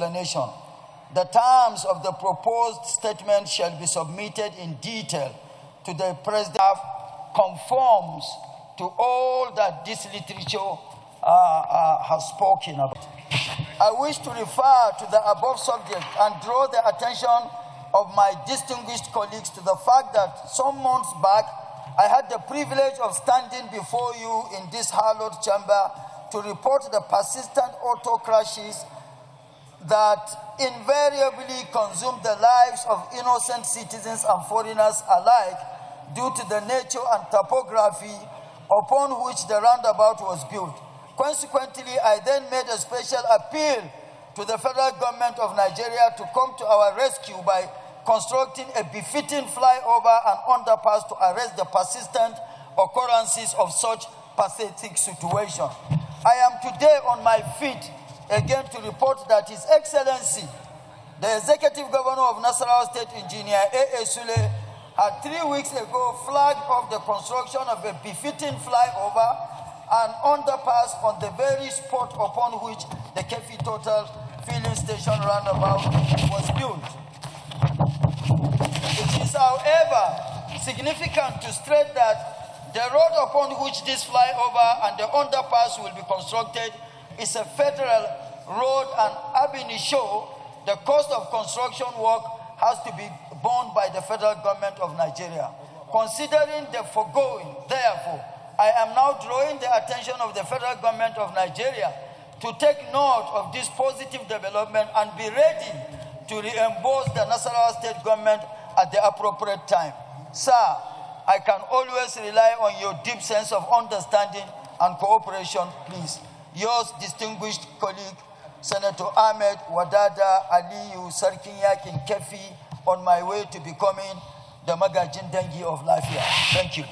explanation. The terms of the proposed statement shall be submitted in detail to the President. Conforms to all that this literature has spoken about. I wish to refer to the above subject and draw the attention of my distinguished colleagues to the fact that some months back, I had the privilege of standing before you in this hallowed chamber to report the persistent auto crashes that invariably consume the lives of innocent citizens and foreigners alike due to the nature and topography upon which the roundabout was built. Consequently, I then made a special appeal to the federal government of Nigeria to come to our rescue by constructing a befitting flyover and underpass to arrest the persistent occurrences of such pathetic situation. I am today on my feet again to report that His Excellency, the Executive Governor of Nasarawa State, Engineer A.A. Sule, had 3 weeks ago flagged off the construction of a befitting flyover and underpass on the very spot upon which the Kefi Total filling station roundabout was built. It is, however, significant to state that the road upon which this flyover and the underpass will be constructed is a federal road, and ab initio, the cost of construction work has to be borne by the federal government of Nigeria. Considering the foregoing, therefore, I am now drawing the attention of the federal government of Nigeria to take note of this positive development and be ready to reimburse the Nasarawa State government at the appropriate time. Sir, I can always rely on your deep sense of understanding and cooperation, please. Yours distinguished colleague, Senator Ahmed Wadada Aliyu Sarkin Yakin Kefi, on my way to becoming the Magajin Dengi of Lafia. Thank you.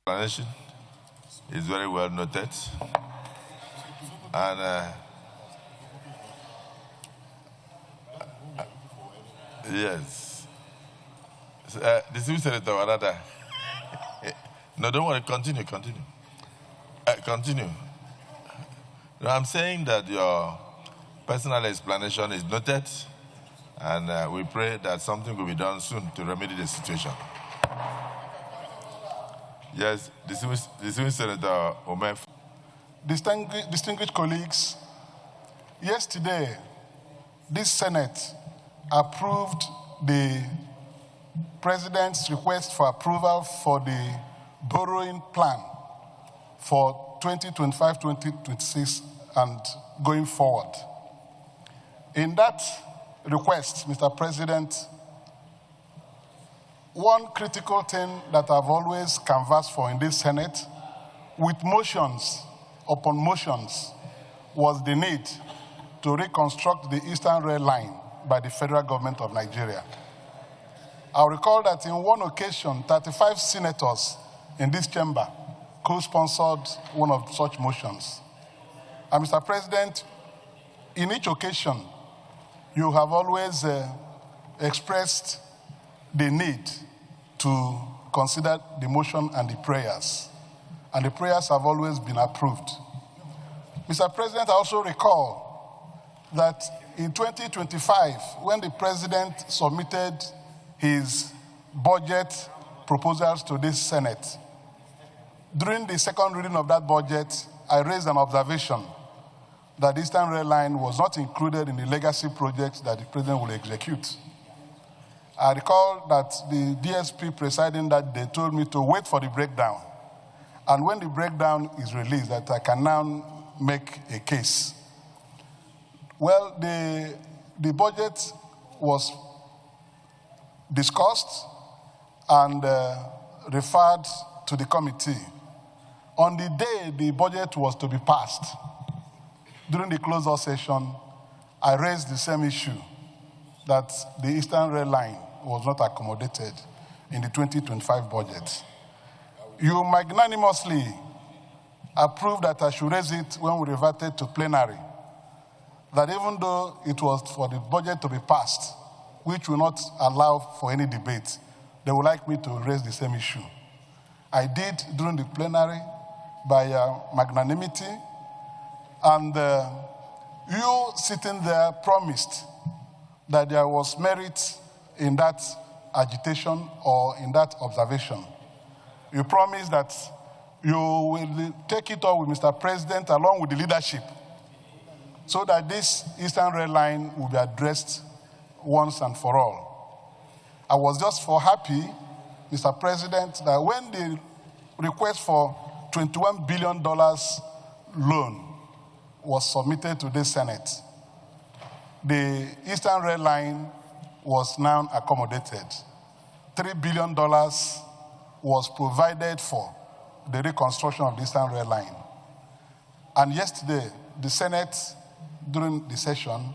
Explanation is very well noted, and yes, the civil senator, rather. No, don't worry. Continue. Continue. No, I'm saying that your personal explanation is noted, and we pray that something will be done soon to remedy the situation. Yes, distinguished Senator Omer. Distinguished colleagues, yesterday, this Senate approved the President's request for approval for the borrowing plan for 2025-2026 and going forward. In that request, Mr. President, one critical thing that I've always canvassed for in this Senate, with motions upon motions, was the need to reconstruct the Eastern Rail Line by the federal government of Nigeria. I recall that in one occasion, 35 senators in this chamber co-sponsored one of such motions. And Mr. President, in each occasion, you have always expressed the need to consider the motion and the prayers. And the prayers have always been approved. Mr. President, I also recall that in 2025, when the President submitted his budget proposals to this Senate, during the second reading of that budget, I raised an observation that the Eastern Rail Line was not included in the legacy projects that the President will execute. I recall that the DSP presiding that they told me to wait for the breakdown. And when the breakdown is released, that I can now make a case. Well, the budget was discussed and referred to the committee. On the day the budget was to be passed, during the closed session, I raised the same issue, that the Eastern Rail Line was not accommodated in the 2025 budget. You magnanimously approved that I should raise it when we reverted to plenary. That even though it was for the budget to be passed, which will not allow for any debate, they would like me to raise the same issue. I did during the plenary by magnanimity, and you sitting there promised that there was merit in that agitation or in that observation. You promised that you will take it up with Mr. President along with the leadership so that this Eastern Red Line will be addressed once and for all. I was just happy, Mr. President, that when the request for $21 billion loan was submitted to the Senate, the Eastern Red Line was now accommodated. $3 billion was provided for the reconstruction of the Eastern Red Line. And yesterday, the Senate, during the session,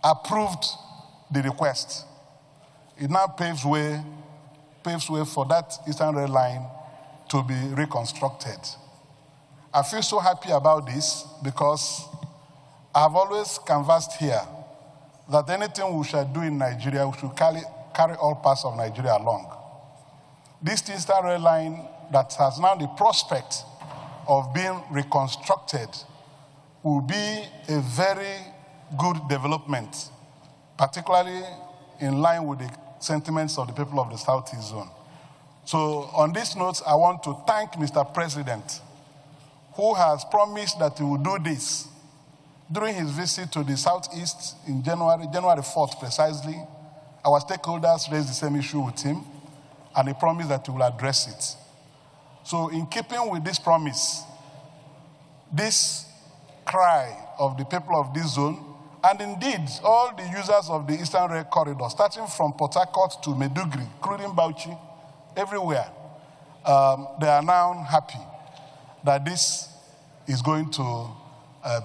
approved the request. It now paves way for that Eastern Red Line to be reconstructed. I feel so happy about this because I have always canvassed here that anything we shall do in Nigeria, we should carry all parts of Nigeria along. This Eastern Red Line that has now the prospect of being reconstructed will be a very good development, particularly in line with the sentiments of the people of the Southeast Zone. So on this note, I want to thank Mr. President, who has promised that he will do this. During his visit to the Southeast in January 4th precisely, our stakeholders raised the same issue with him, and he promised that he will address it. So in keeping with this promise, this cry of the people of this zone, and indeed all the users of the Eastern Rail Corridor, starting from Port Harcourt to Maiduguri, including Bauchi, everywhere, they are now happy that this is going to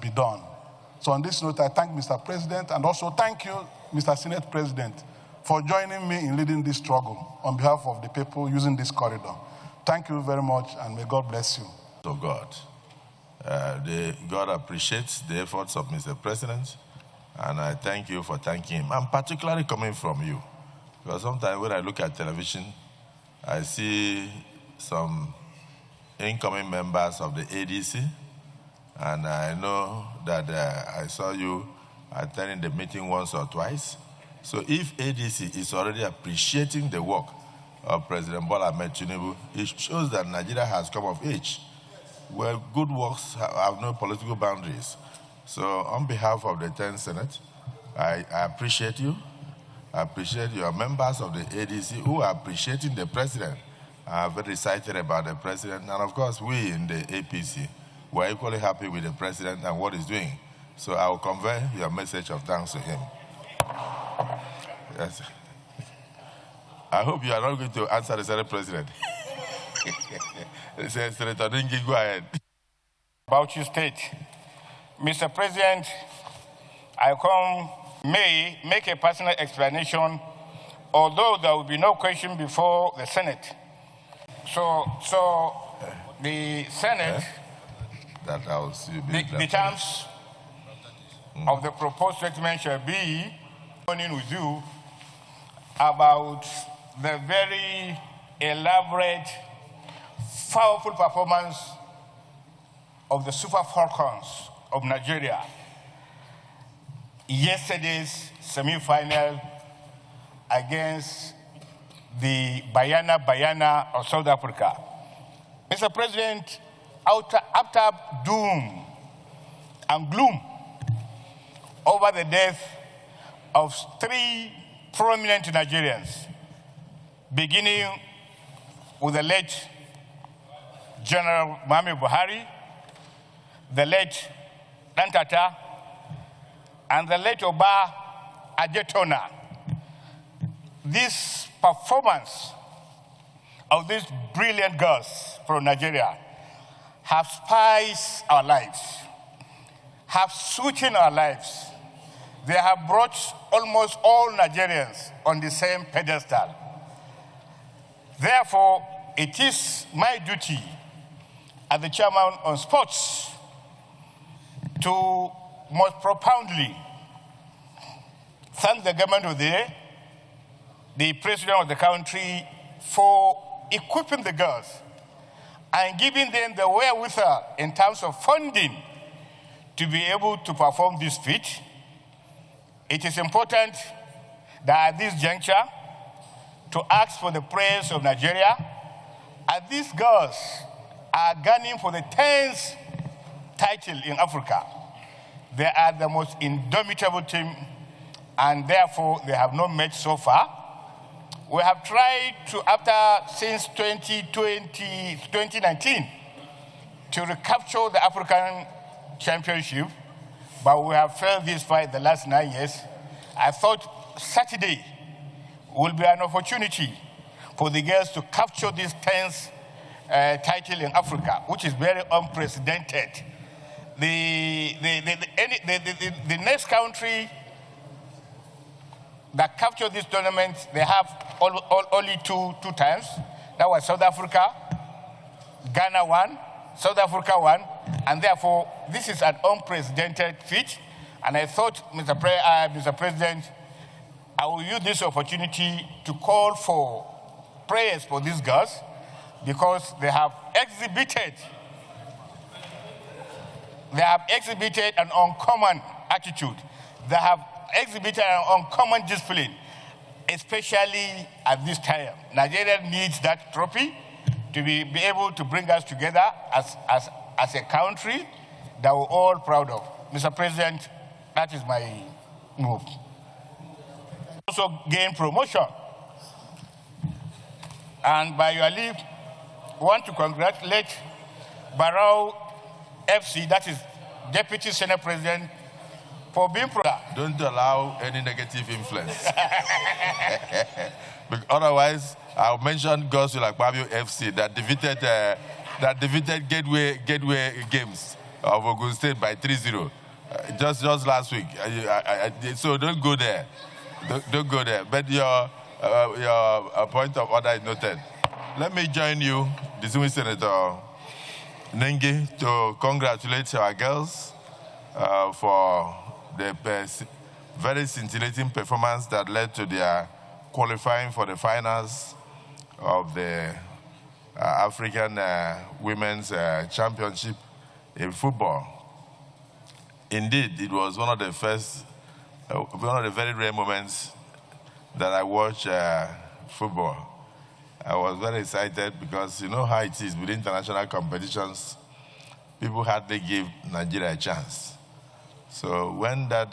be done. So on this note, I thank Mr. President, and also thank you, Mr. Senate President, for joining me in leading this struggle on behalf of the people using this corridor. Thank you very much, and may God bless you. To God. God appreciates the efforts of Mr. President, and I thank you for thanking him. I'm particularly coming from you, because sometimes when I look at television, I see some incoming members of the ADC, and I know that I saw you attending the meeting once or twice. So if ADC is already appreciating the work of President Bola Tinubu, it shows that Nigeria has come of age, where good works have no political boundaries. So on behalf of the 10th Senate, I appreciate you. I appreciate your members of the ADC who are appreciating the president, are very excited about the president. And of course, we in the APC, we're equally happy with the president and what he's doing. So I will convey your message of thanks to him. Yes. I hope you are not going to answer the Senate President. Senator Dingy, go ahead. Bauchi State. Mr. President, I may make a personal explanation, although there will be no question before the Senate. So the Senate, the terms of the proposed statement shall be with you about the very elaborate, powerful performance of the Super Falcons of Nigeria. Yesterday's semi-final against the Bayana of South Africa. Mr. President, after doom and gloom over the death of 3 prominent Nigerians, beginning with the late General Muhammadu Buhari, the late Dantata, and the late Oba Ajetona. This performance of these brilliant girls from Nigeria have spiced our lives, have sweetened our lives. They have brought almost all Nigerians on the same pedestal. Therefore, it is my duty as the chairman on sports, to most profoundly thank the government of the president of the country for equipping the girls and giving them the wherewithal in terms of funding to be able to perform this feat. It is important that at this juncture to ask for the prayers of Nigeria, as these girls are gunning for the 10th title in Africa. They are the most indomitable team, and therefore they have not met so far. We have tried to, since 2019, to recapture the African championship, but we have failed this fight the last 9 years. I thought Saturday will be an opportunity for the girls to capture this 10th title in Africa, which is very unprecedented. The next country that captured this tournament, they have only two times. That was South Africa. Ghana won, South Africa won, and therefore this is an unprecedented feat. And I thought, Mr. President, I will use this opportunity to call for prayers for these girls, because they have exhibited an uncommon attitude. They have exhibited an uncommon discipline, especially at this time. Nigeria needs that trophy to be able to bring us together as a country that we're all proud of. Mr. President, that is my move. Also gain promotion. And by your leave, I want to congratulate Barrow FC, that is Deputy Senate President, for being proud. Don't allow any negative influence. Otherwise, I'll mention girls like Babio FC that defeated Gateway Games of Ogun State by 3-0 just last week. So don't go there. Don't go there. But your point of order is noted. Let me join you, distinguished Senator Nengi, to congratulate our girls for the very scintillating performance that led to their qualifying for the finals of the African Women's Championship in football. Indeed, it was one of the very rare moments that I watched football. I was very excited because you know how it is with international competitions. People hardly give Nigeria a chance. So when that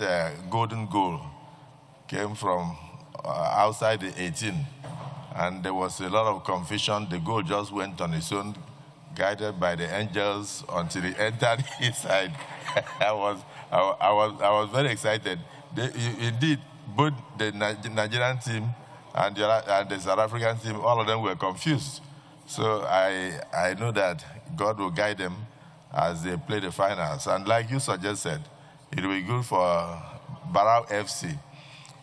golden goal came from outside the 18, and there was a lot of confusion, the goal just went on its own, guided by the angels until it entered inside. I was very excited. Indeed, both the Nigerian team and the South African team, all of them were confused. So I know that God will guide them as they play the finals. And like you suggested, it will be good for Barrow FC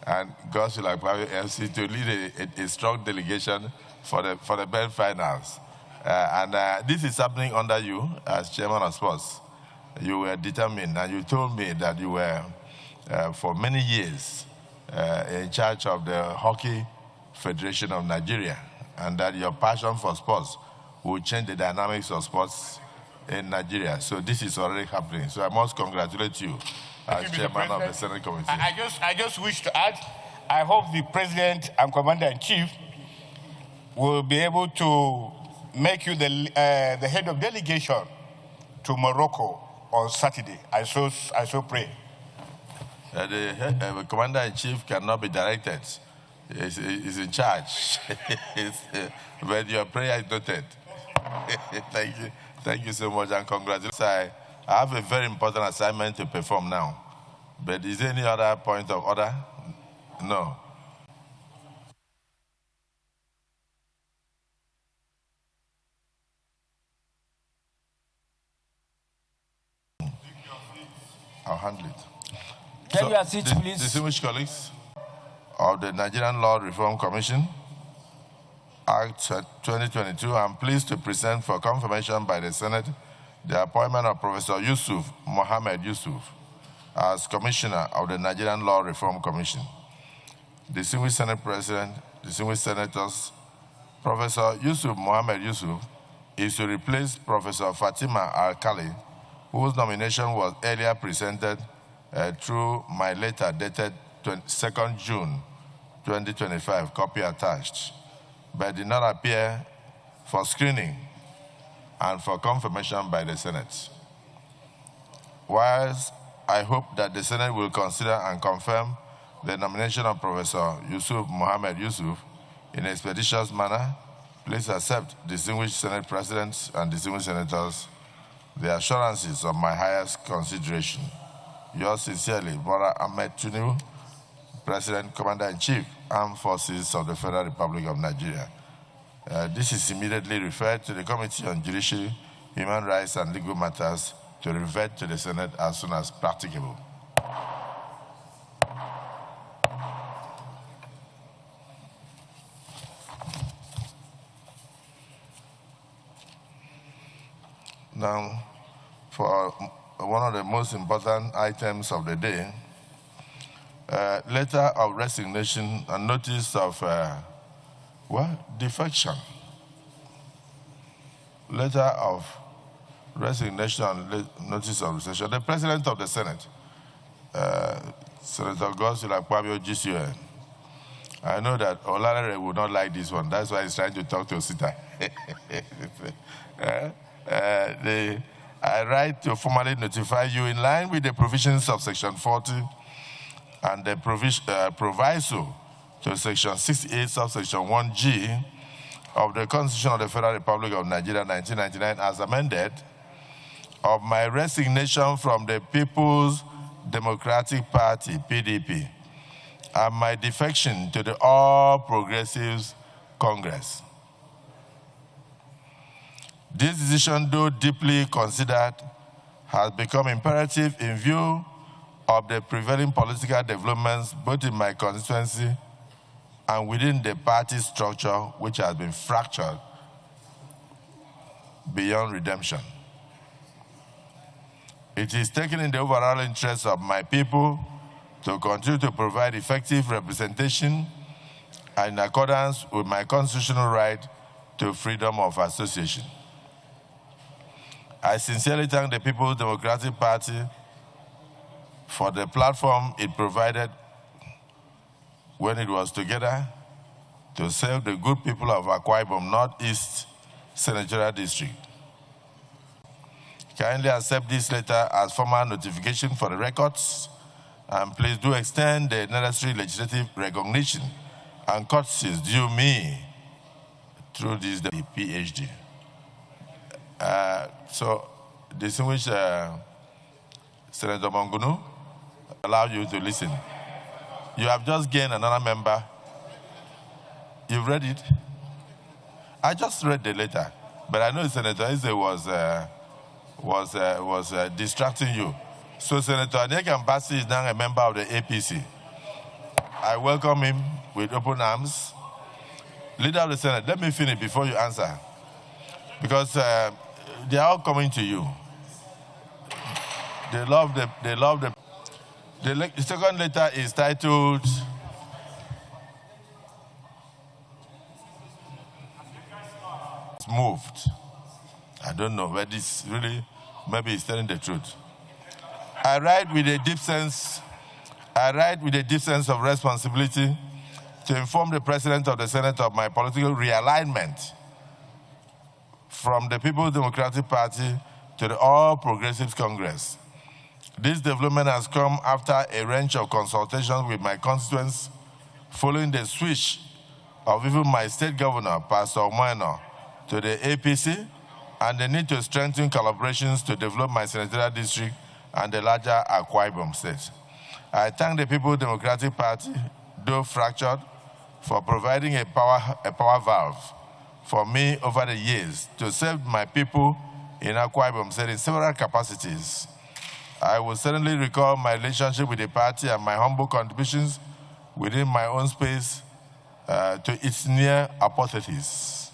and girls like Barrow FC to lead a strong delegation for the band finals. This is happening under you as chairman of sports. You were determined, and you told me that you were, for many years, in charge of the Hockey Federation of Nigeria, and that your passion for sports will change the dynamics of sports in Nigeria. So this is already happening. So I must congratulate you as chairman of the Senate Committee. I just wish to add, I hope the President and Commander-in-Chief will be able to make you the head of delegation to Morocco on Saturday. I so pray. The Commander-in-Chief cannot be directed. He's in charge. But your prayer is noted. Thank you. Thank you so much, and congratulations. I have a very important assignment to perform now. But is there any other point of order? No. I'll handle it. Can you have seats, please? Distinguished colleagues of the Nigerian Law Reform Commission, Act 2022, I'm pleased to present for confirmation by the Senate the appointment of Professor Muhammadu as Commissioner of the Nigerian Law Reform Commission. Distinguished Senate President, distinguished Senators, Professor Muhammadu is to replace Professor Fatima Alkali, whose nomination was earlier presented through my letter dated 2nd June 2025, copy attached, but did not appear for screening and for confirmation by the Senate. Whilst I hope that the Senate will consider and confirm the nomination of Professor Muhammadu in an expeditious manner, please accept, distinguished Senate Presidents and distinguished Senators, the assurances of my highest consideration. Yours sincerely, Bola Ahmed Tinubu, President, Commander-in-Chief, Armed Forces of the Federal Republic of Nigeria. This is immediately referred to the Committee on Judiciary, Human Rights and Legal Matters to revert to the Senate as soon as practicable. Now, for one of the most important items of the day, letter of resignation and notice of defection. Letter of resignation and notice of resignation. The President of the Senate, Senator Godswill Akpabio GCON. I know that Olalere would not like this one. That's why he's trying to talk to Osita. I write to formally notify you in line with the provisions of Section 40 and the proviso to Section 68, subsection 1G of the Constitution of the Federal Republic of Nigeria, 1999, as amended, of my resignation from the People's Democratic Party, PDP, and my defection to the All Progressives Congress. This decision, though deeply considered, has become imperative in view of the prevailing political developments both in my constituency and within the party structure, which has been fractured beyond redemption. It is taken in the overall interest of my people to continue to provide effective representation and in accordance with my constitutional right to freedom of association. I sincerely thank the People's Democratic Party for the platform it provided when it was together to serve the good people of Akwa Ibom Northeast Senatorial District. Kindly accept this letter as formal notification for the records, and please do extend the necessary legislative recognition and courtesies due me through this PhD. So, distinguished Senator Mongunu, allow you to listen. You have just gained another member. You've read it? I just read the letter, but I know Senator Eze was distracting you. So Senator Anyeka Mbasi is now a member of the APC. I welcome him with open arms. Leader of the Senate, let me finish before you answer, because they are all coming to you. They love the. The second letter is titled "Moved." I don't know where this really, maybe he's telling the truth. I write with a deep sense of responsibility to inform the President of the Senate of my political realignment from the People's Democratic Party to the All Progressives Congress. This development has come after a range of consultations with my constituents following the switch of even my state governor, Pastor Omoeno, to the APC, and the need to strengthen collaborations to develop my senatorial district and the larger Akwa Ibom state. I thank the People's Democratic Party, though fractured, for providing a power valve for me over the years to serve my people in Akwa Ibom state in several capacities. I will certainly recall my relationship with the party and my humble contributions within my own space to its near apotheosis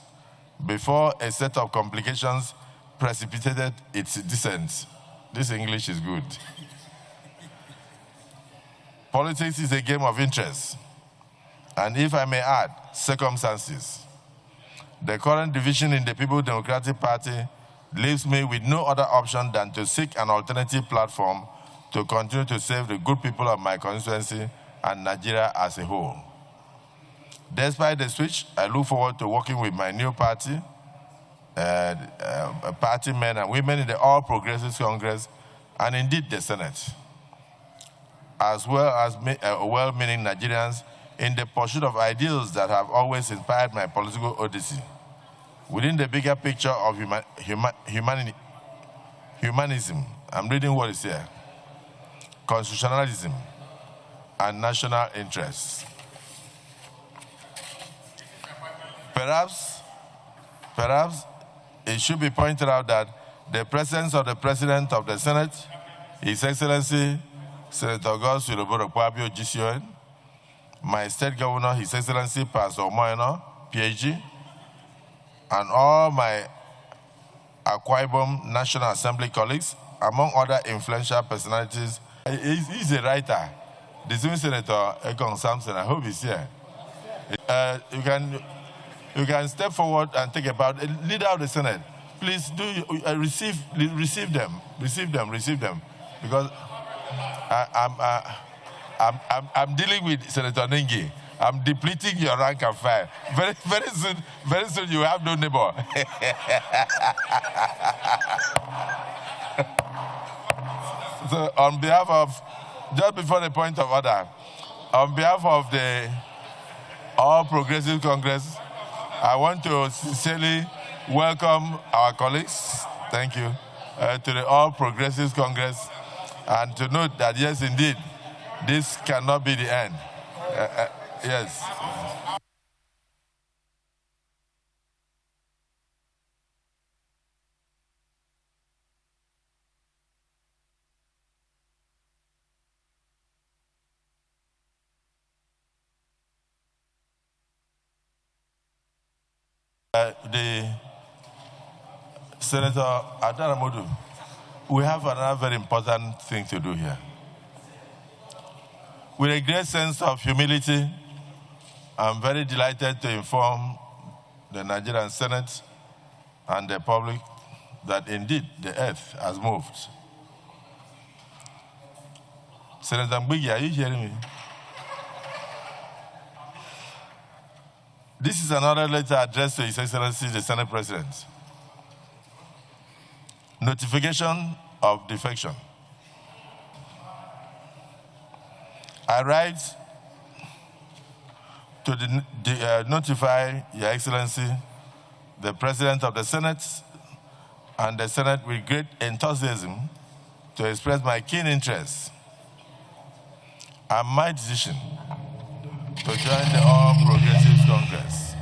before a set of complications precipitated its descent. This English is good. Politics is a game of interest, and if I may add, circumstances. The current division in the People's Democratic Party leaves me with no other option than to seek an alternative platform to continue to serve the good people of my constituency and Nigeria as a whole. Despite the switch, I look forward to working with my new party, party men and women in the All Progressives Congress, and indeed the Senate, as well as well-meaning Nigerians in the pursuit of ideals that have always inspired my political odyssey, within the bigger picture of humanism. I'm reading what is here. Constitutionalism and national interests. Perhaps it should be pointed out that the presence of the President of the Senate, His Excellency Senator Kwabio GCON, my State Governor, His Excellency Pastor Moyano, PhD, and all my Akwa Ibom National Assembly colleagues, among other influential personalities. He's a writer. The Zoom Senator Ekong Samson, I hope he's here. You can step forward and take about leader of the Senate. Please do receive them, because I'm dealing with Senator Nengi. I'm depleting your rank and file. Very soon you have no neighbor. So on behalf of, just before the point of order, on behalf of the All Progressive Congress, I want to sincerely welcome our colleagues, thank you, to the All Progressives Congress, and to note that yes, indeed, this cannot be the end. Yes. The Senator Muhammadu, we have another very important thing to do here. With a great sense of humility, I'm very delighted to inform the Nigerian Senate and the public that indeed the earth has moved. Senator Mbigi, are you hearing me? This is another letter addressed to His Excellency the Senate President. Notification of defection. I write to notify Your Excellency, the President of the Senate, and the Senate with great enthusiasm to express my keen interest and my decision to join the All Progressives Congress.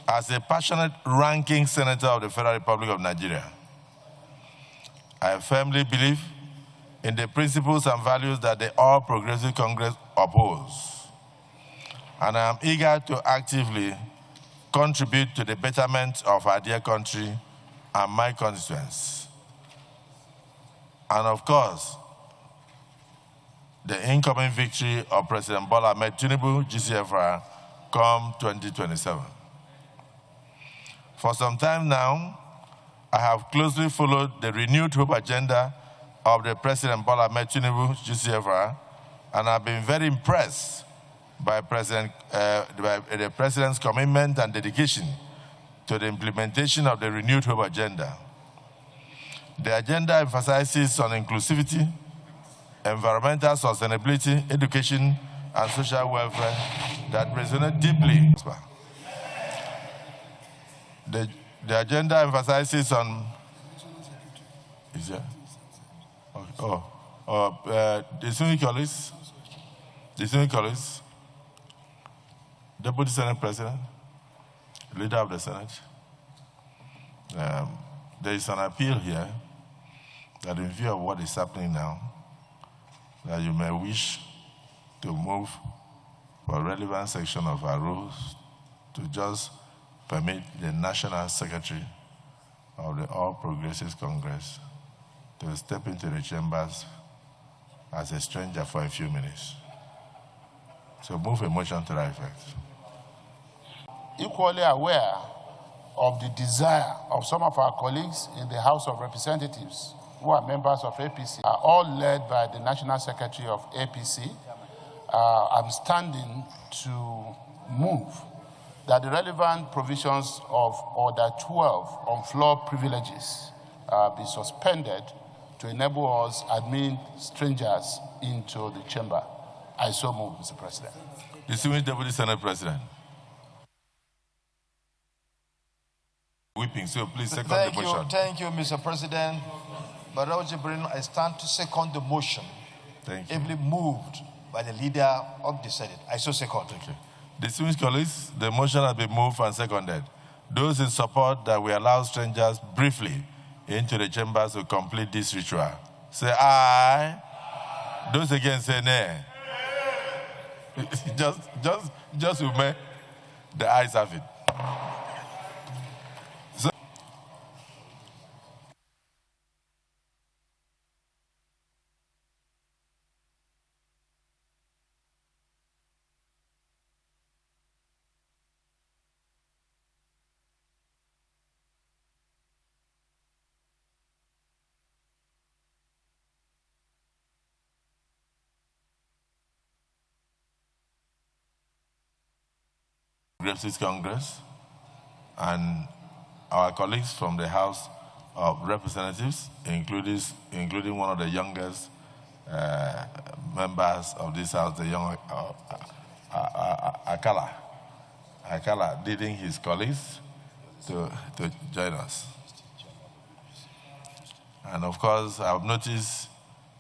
As a passionate ranking senator of the Federal Republic of Nigeria, I firmly believe in the principles and values that the All Progressive Congress upholds, and I am eager to actively contribute to the betterment of our dear country and my constituents. And of course, the incoming victory of President Bola Ahmed Tinubu, GCFR, come 2027. For some time now, I have closely followed the renewed hope agenda of the President Bola Ahmed Tinubu, GCFR, and I've been very impressed by the President's commitment and dedication to the implementation of the renewed hope agenda. The agenda emphasizes on inclusivity, environmental sustainability, education, and social welfare that resonate deeply. The agenda emphasizes on, is there? The Senate colleagues, Deputy Senate President, Leader of the Senate. There is an appeal here that in view of what is happening now, that you may wish to move for relevant section of our rules to just permit the National Secretary of the All Progressives Congress to step into the chambers as a stranger for a few minutes. So move a motion to that effect. Equally aware of the desire of some of our colleagues in the House of Representatives who are members of APC, are all led by the National Secretary of APC. I'm standing to move that the relevant provisions of Order 12 on floor privileges be suspended to enable us admit strangers into the chamber. I so move, Mr. President. Distinguished Deputy Senate President. Weeping, so please second the motion. Thank you, Mr. President. Barrow Jibrin, I stand to second the motion. Thank you. Ably moved by the leader of the Senate. I so second. Thank you. Distinguished colleagues, the motion has been moved and seconded. Those in support that we allow strangers briefly into the chambers to complete this ritual, say aye. Those against say nay. just with me, the ayes have it. Progressive Congress and our colleagues from the House of Representatives, including one of the youngest members of this House, the young Akala, leading his colleagues to join us. And of course, I've noticed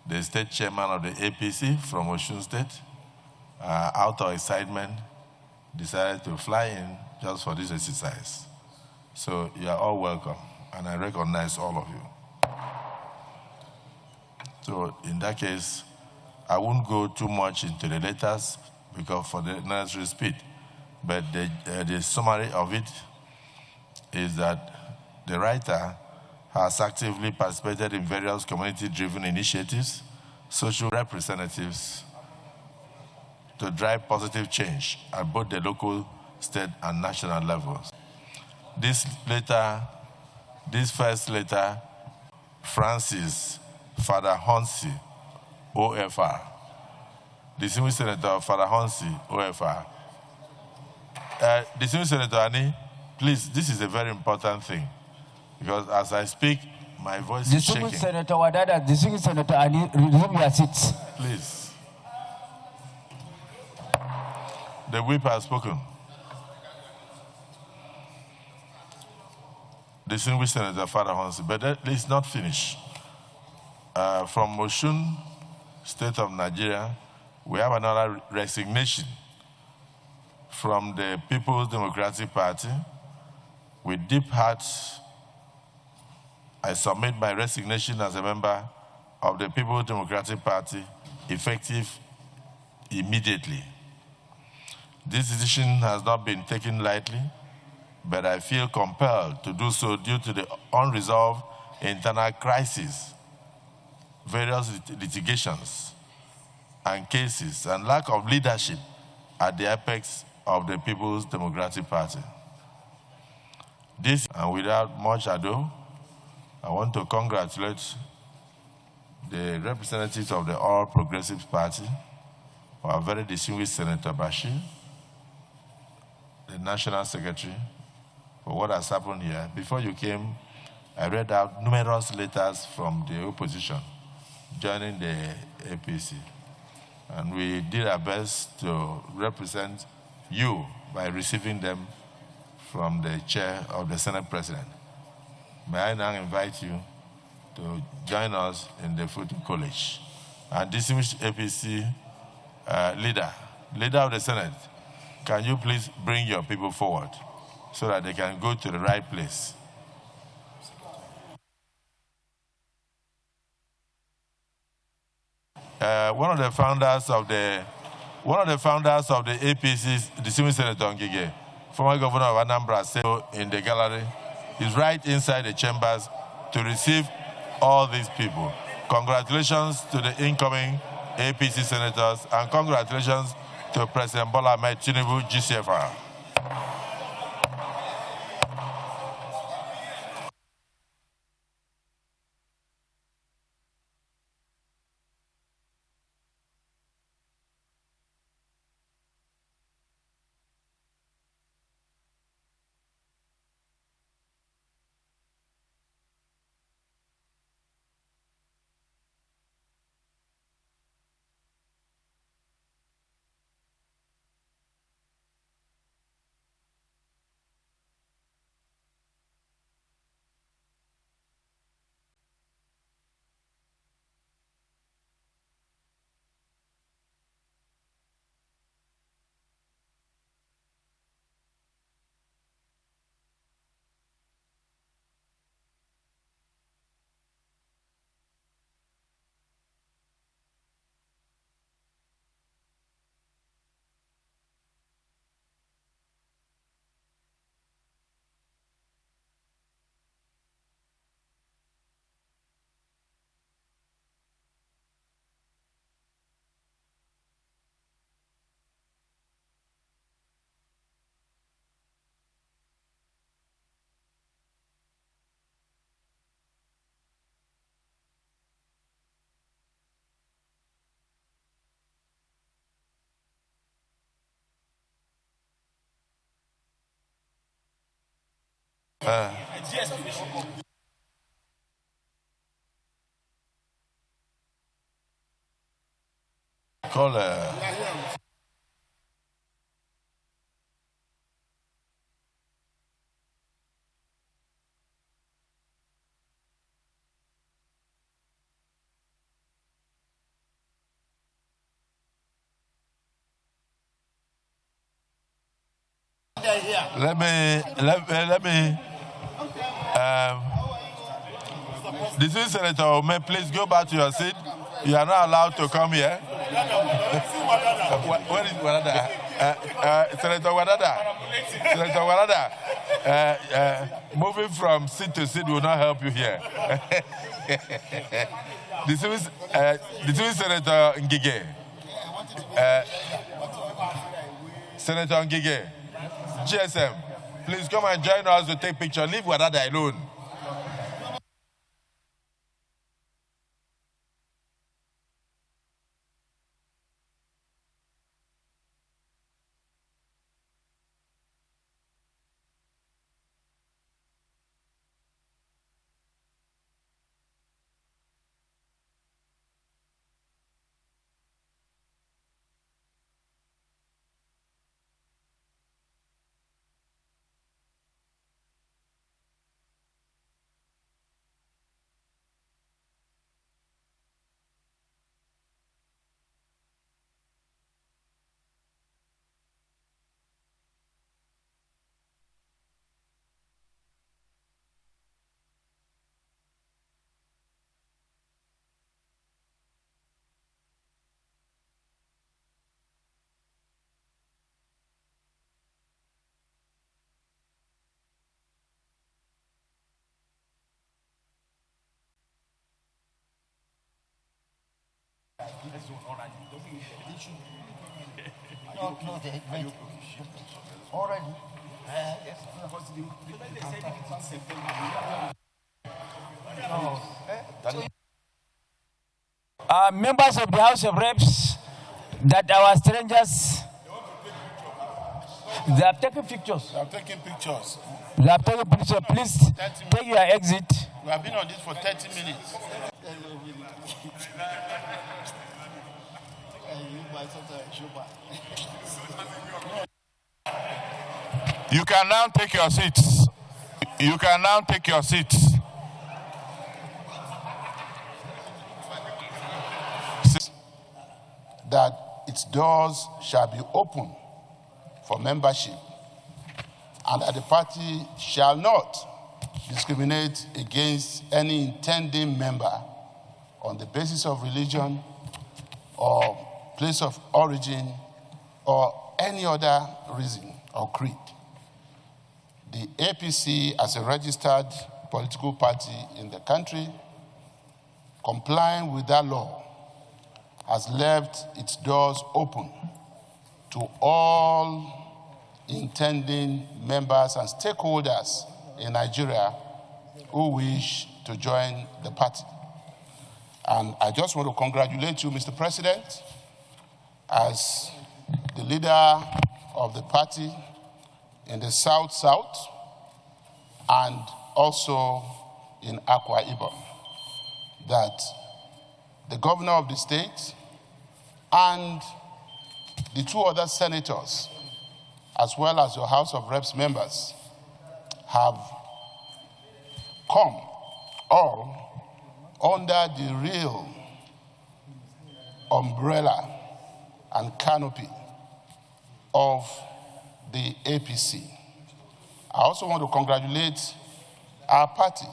the state chairman of the APC from Osun State, out of excitement, decided to fly in just for this exercise. So you are all welcome, and I recognize all of you. So in that case, I won't go too much into the letters because for the necessary speed, but the summary of it is that the writer has actively participated in various community-driven initiatives, social representatives, to drive positive change at both the local, state, and national levels. This first letter, Francis Father Honsi, OFR. Distinguished Senator Father Honsi, OFR. Distinguished Senator Ani, please, this is a very important thing, because as I speak, my voice is shaking. Distinguished Senator Wadada, Distinguished Senator Ani, resume your seats. Please. The whip has spoken. Distinguished Senator Father Honsi, but let's not finish. From Osun, State of Nigeria, we have another resignation from the People's Democratic Party. With deep heart, I submit my resignation as a member of the People's Democratic Party, effective immediately. This decision has not been taken lightly, but I feel compelled to do so due to the unresolved internal crisis, various litigations and cases, and lack of leadership at the apex of the People's Democratic Party. This, and without much ado, I want to congratulate the representatives of the All Progressives Party, our very distinguished Senator Bashir, the National Secretary, for what has happened here. Before you came, I read out numerous letters from the opposition joining the APC. And we did our best to represent you by receiving them from the chair of the Senate President. May I now invite you to join us in the Fulton College. And distinguished APC leader of the Senate, can you please bring your people forward so that they can go to the right place? One of the founders of the One of the founders of the APC's distinguished Senator Ngige, former governor of Anambra State, in the gallery, is right inside the chambers to receive all these people. Congratulations to the incoming APC senators, and congratulations to President Bola Ahmed Tinubu, GCFR. Call let me distinguished Senator, may please go back to your seat. You are not allowed to come here. Where is Wadada? Senator Wadada. Senator Wadada. Moving from seat to seat will not help you here. Distinguished Senator Ngige. Senator Ngige. GSM, please come and join us to take picture. Leave Wadada alone. No, wait. Already. Members of the House of Reps, that our strangers, they have taken pictures. They are taking pictures. They have taken pictures. Please take your exit. We have been on this for 30 minutes. You can now take your seats. You can now take your seats. That its doors shall be open for membership, and that the party shall not discriminate against any intending member on the basis of religion or place of origin or any other reason or creed, the APC, as a registered political party in the country, complying with that law, has left its doors open to all intending members and stakeholders in Nigeria who wish to join the party. And I just want to congratulate you, Mr. President, as the leader of the party in the South-South and also in Akwa Ibom, that the governor of the state and the two other senators, as well as your House of Reps members, have come all under the real umbrella and canopy of the APC. I also want to congratulate our party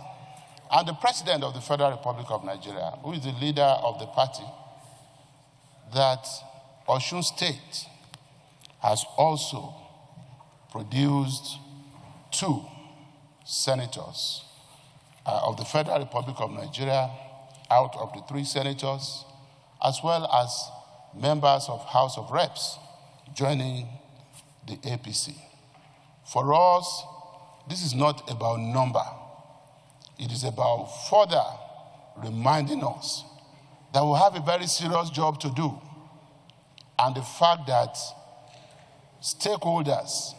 and the President of the Federal Republic of Nigeria, who is the leader of the party, that Osun State has also produced 2 senators of the Federal Republic of Nigeria out of the 3 senators, as well as members of House of Reps joining the APC. For us, this is not about number. It is about further reminding us that we have a very serious job to do, and the fact that stakeholders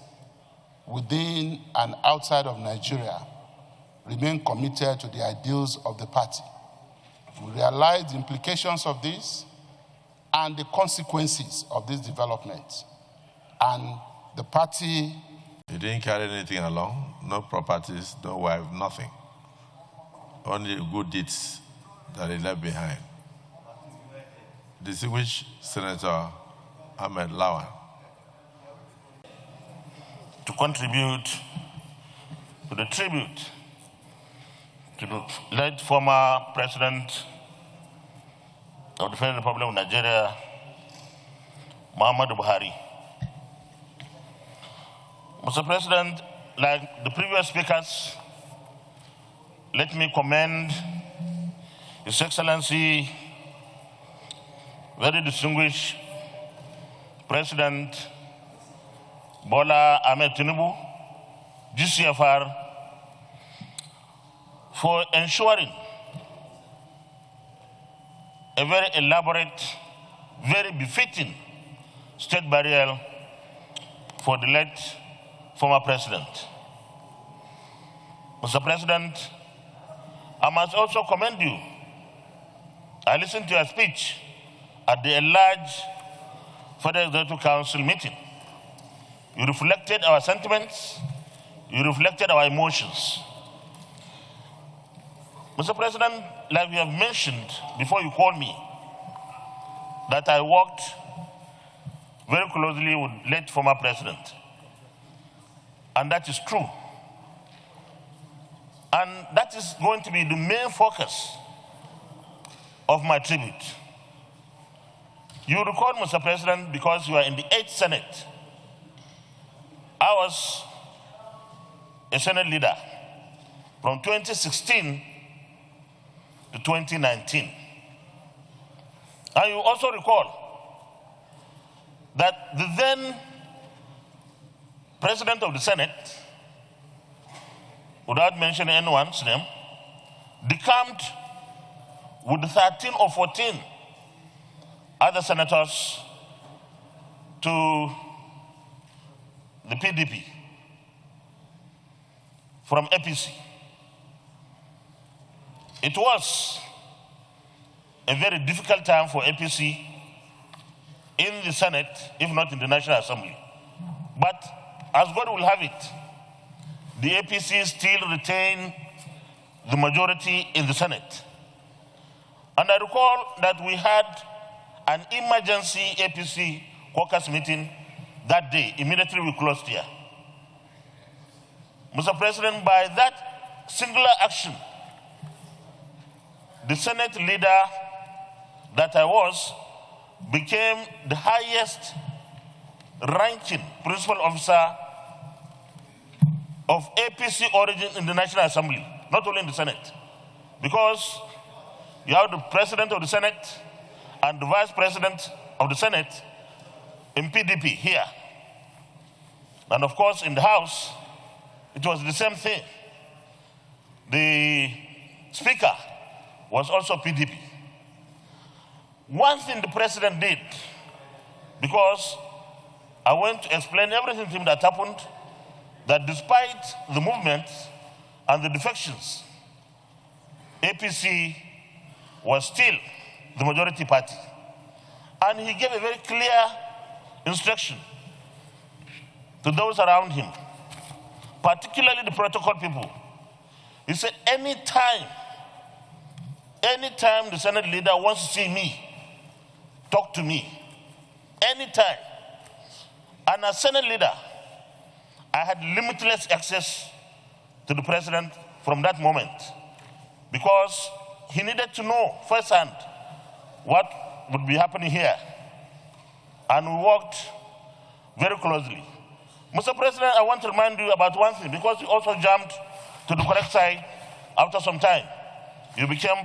within and outside of Nigeria remain committed to the ideals of the party. We realize the implications of this and the consequences of this development. And the party... He didn't carry anything along, no properties, no wife, nothing. Only good deeds that he left behind. Distinguished Senator Ahmed Lawan. To contribute to the tribute to the late former President of the Federal Republic of Nigeria, Muhammadu Buhari. Mr. President, like the previous speakers, let me commend His Excellency, very distinguished President Bola Ahmed Tinubu, GCFR, for ensuring a very elaborate, very befitting state burial for the late former president. Mr. President, I must also commend you. I listened to your speech at the enlarged Federal Executive Council meeting. You reflected our sentiments, you reflected our emotions. Mr. President, like you have mentioned before you called me, that I worked very closely with late former president. And that is true. And that is going to be the main focus of my tribute. You recall, Mr. President, because you are in the 8th Senate, I was a Senate leader from 2016 to 2019. And you also recall that the then President of the Senate, without mentioning anyone's name, decamped with 13 or 14 other senators to the PDP from APC. It was a very difficult time for APC in the Senate, if not in the National Assembly. But as God will have it, the APC still retain the majority in the Senate. And I recall that we had an emergency APC caucus meeting that day. Immediately we closed here. Mr. President, by that singular action, the Senate leader that I was became the highest ranking principal officer of APC origin in the National Assembly, not only in the Senate. Because you have the President of the Senate and the Vice President of the Senate in PDP here. And of course, in the House, it was the same thing. The Speaker was also PDP. One thing the President did, because I went to explain everything to him that happened, that despite the movements and the defections, APC was still the majority party. And he gave a very clear instruction to those around him, particularly the protocol people. He said, anytime the Senate leader wants to see me, talk to me. Anytime. And as Senate leader, I had limitless access to the President from that moment, because he needed to know firsthand what would be happening here. And we worked very closely. Mr. President, I want to remind you about one thing, because you also jumped to the correct side after some time. You became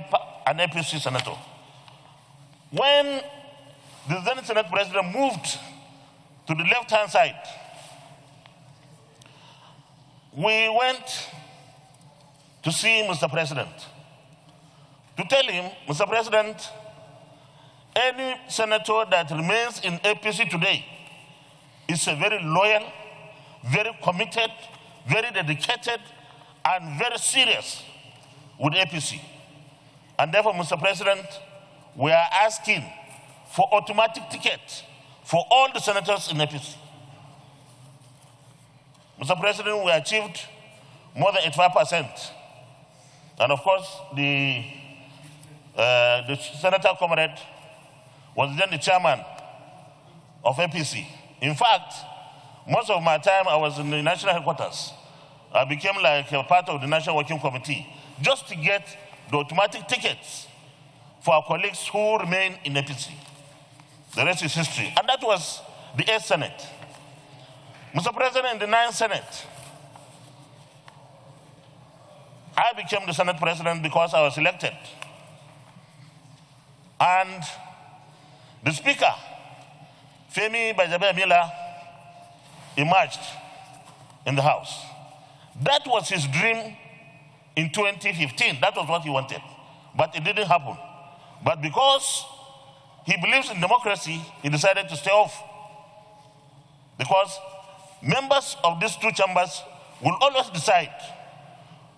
an APC senator. When the then Senate President moved to the left-hand side, we went to see Mr. President to tell him, Mr. President, any senator that remains in APC today is a very loyal, very committed, very dedicated, and very serious with APC. And therefore, Mr. President, we are asking for automatic tickets for all the senators in APC. Mr. President, we achieved more than 85%. And of course, the senator comrade was then the chairman of APC. In fact, most of my time I was in the national headquarters. I became like a part of the National Working Committee just to get the automatic tickets for our colleagues who remain in APC. The rest is history. And that was the 8th Senate. Mr. President, in the 9th Senate, I became the Senate President because I was elected. And the Speaker, Femi Bajabiamila, emerged in the House. That was his dream in 2015. That was what he wanted. But it didn't happen. But because he believes in democracy, he decided to stay off. Because members of these two chambers will always decide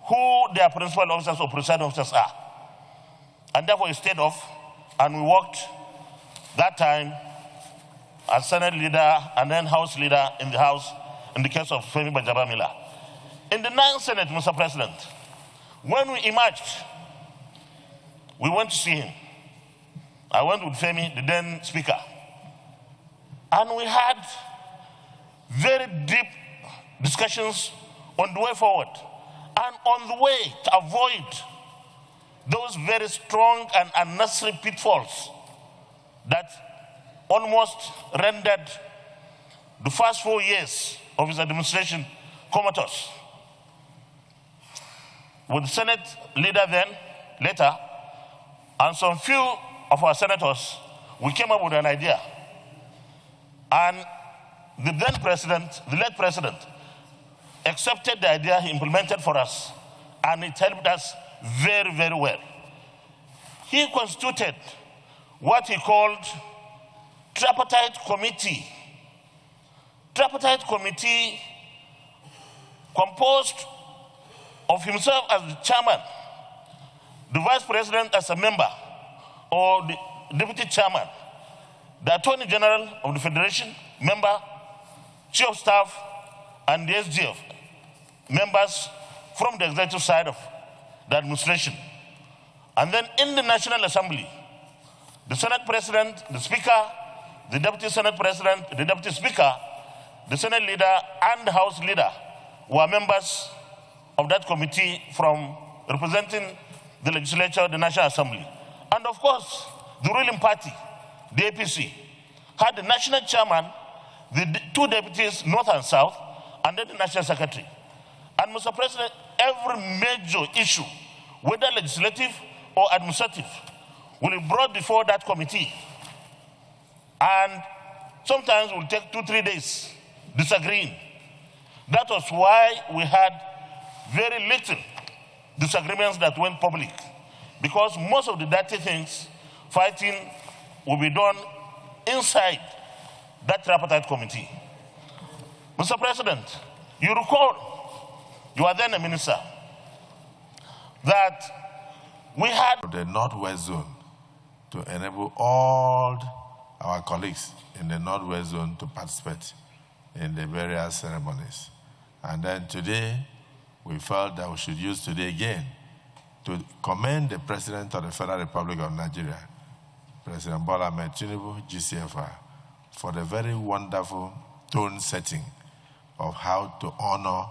who their principal officers or presiding officers are. And therefore he stayed off, and we worked that time as Senate leader and then House leader in the House in the case of Femi Bajabiamila. In the 9th Senate, Mr. President, when we emerged, we went to see him. I went with Femi, the then Speaker. And we had very deep discussions on the way forward and on the way to avoid those very strong and unnecessary pitfalls that almost rendered the first 4 years of his administration comatose. With the Senate leader then, later, and some few of our senators, we came up with an idea. And the then president, the late president, accepted the idea, he implemented for us, and it helped us very, very well. He constituted what he called tripartite committee. Tripartite committee composed of himself as the chairman, the vice president as a member, or the deputy chairman, the attorney general of the federation, member, chief of staff, and the SGF, members from the executive side of the administration. And then in the National Assembly, the Senate President, the Speaker, the Deputy Senate President, the Deputy Speaker, the Senate Leader, and the House Leader were members of that committee from representing the legislature, the National Assembly. And of course, the ruling party, the APC, had the national chairman the two deputies, North and South, and then the National Secretary. And Mr. President, every major issue, whether legislative or administrative, will be brought before that committee. And sometimes will take 2-3 days disagreeing. That was why we had very little disagreements that went public, because most of the dirty things, fighting, will be done inside that tripartite committee. Mr. President, you recall, you are then a minister, that we had the Northwest Zone to enable all our colleagues in the Northwest Zone to participate in the various ceremonies. And then today, we felt that we should use today again to commend the President of the Federal Republic of Nigeria, President Bola Ahmed Tinubu, GCFR, for the very wonderful tone setting of how to honor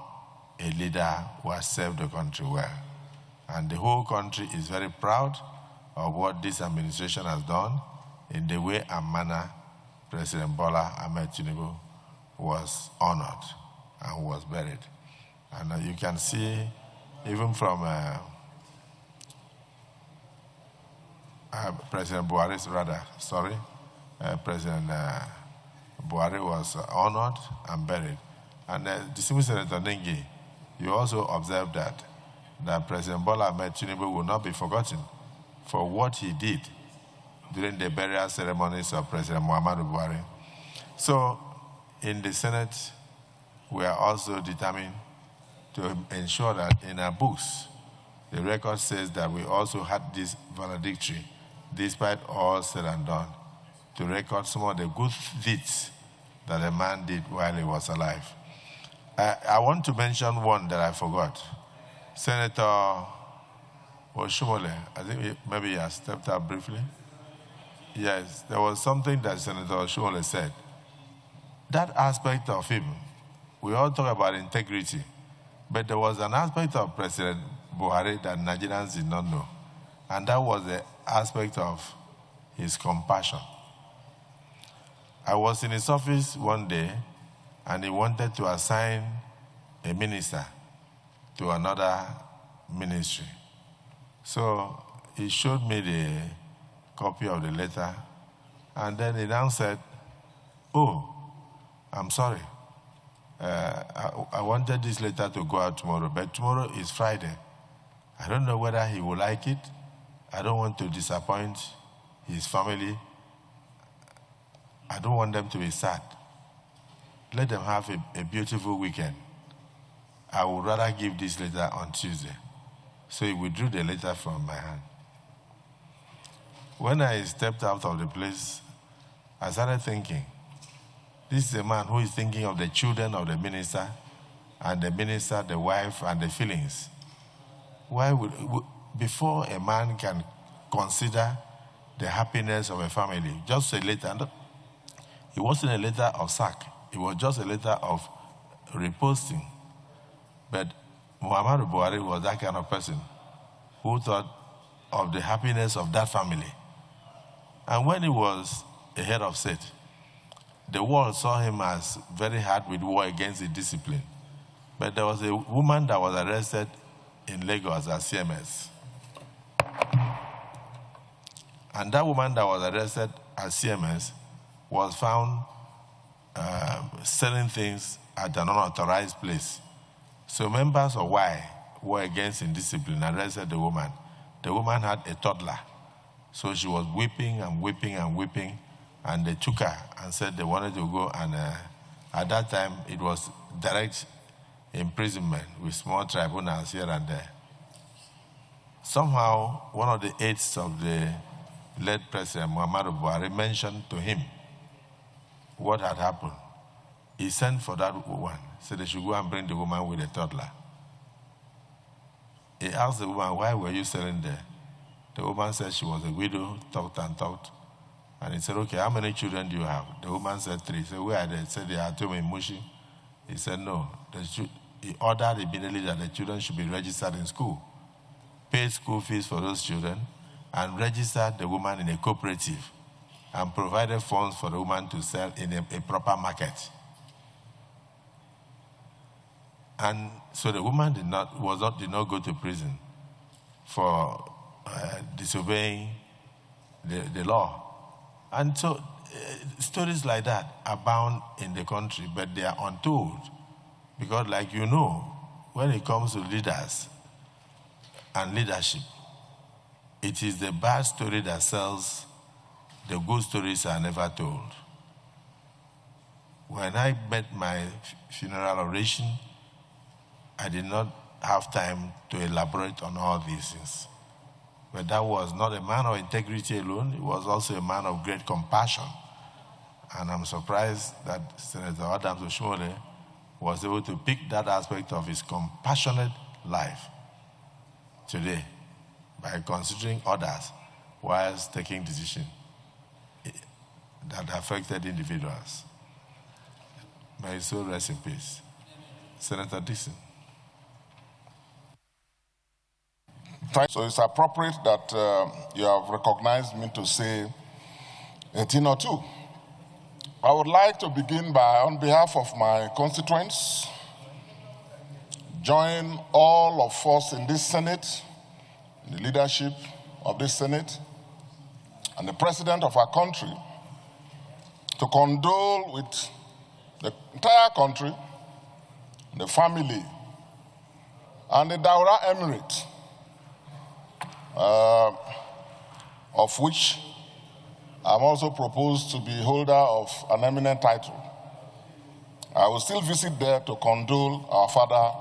a leader who has served the country well. And the whole country is very proud of what this administration has done in the way and manner President Bola Ahmed Tinubu was honored and was buried. And you can see, even from President Buhari's President Buhari was honored and buried. And distinguished Senator Nengi, you also observed that President Bola Ahmed Tinubu will not be forgotten for what he did during the burial ceremonies of President Muhammadu Buhari. So, in the Senate, we are also determined to ensure that in our books, the record says that we also had this valedictory, despite all said and done, to record some of the good deeds that the man did while he was alive. I want to mention one that I forgot. Senator Oshomole, I think maybe he has stepped up briefly. Yes, there was something that Senator Oshomole said. That aspect of him, we all talk about integrity, but there was an aspect of President Buhari that Nigerians did not know, and that was the aspect of his compassion. I was in his office one day, and he wanted to assign a minister to another ministry. So he showed me the copy of the letter, and then he now said, "Oh, I'm sorry. I wanted this letter to go out tomorrow, but tomorrow is Friday. I don't know whether he will like it. I don't want to disappoint his family. I don't want them to be sad. Let them have a beautiful weekend. I would rather give this letter on Tuesday." So he withdrew the letter from my hand. When I stepped out of the place, I started thinking, this is a man who is thinking of the children of the minister, and the minister, the wife, and the feelings. Why would, before a man can consider the happiness of a family, just a letter, it wasn't a letter of sack, it was just a letter of reposting. But Muhammadu Buhari was that kind of person who thought of the happiness of that family. And when he was a head of state, the world saw him as very hard with war against the discipline. But there was a woman that was arrested in Lagos as CMS. And that woman that was arrested as CMS was found selling things at an unauthorized place. So members of Y were against indiscipline, arrested the woman. The woman had a toddler. So she was weeping and weeping and weeping, and they took her and said they wanted to go, and at that time it was direct imprisonment with small tribunals here and there. Somehow, one of the aides of the late President Muhammadu Buhari mentioned to him what had happened. He sent for that woman, said they should go and bring the woman with the toddler. He asked the woman, "Why were you selling there?" The woman said she was a widow, talked and talked. And he said, "Okay, how many children do you have?" The woman said 3. He said, "Where are they?" He said, "They are at home in Mushi." He said, "No." He ordered immediately that the children should be registered in school, paid school fees for those children, and registered the woman in a cooperative and provided funds for the woman to sell in a proper market. And so the woman did not go to prison for disobeying the law. And so stories like that abound in the country, but they are untold. Because like you know, when it comes to leaders and leadership, it is the bad story that sells. The good stories are never told. When I made my funeral oration, I did not have time to elaborate on all these things. But that was not a man of integrity alone, he was also a man of great compassion. And I'm surprised that Senator Adams Oshomole was able to pick that aspect of his compassionate life today by considering others whilst taking decisions that affected individuals. May his soul rest in peace. Senator Dixon. So it's appropriate that you have recognized me to say a thing or two. I would like to begin by, on behalf of my constituents, join all of us in this Senate, in the leadership of this Senate, and the President of our country, to condole with the entire country, the family, and the Daura Emirate, of which I'm also proposed to be holder of an eminent title. I will still visit there to condole our father,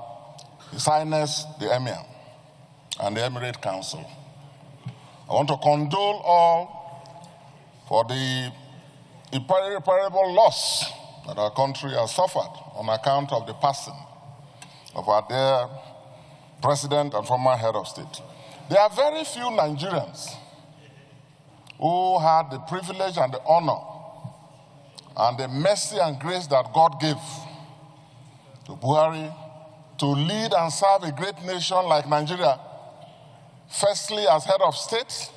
His Highness the Emir, and the Emirate Council. I want to condole all for the irreparable loss that our country has suffered on account of the passing of our dear President and former head of state. There are very few Nigerians who had the privilege and the honor and the mercy and grace that God gave to Buhari to lead and serve a great nation like Nigeria, firstly as head of state,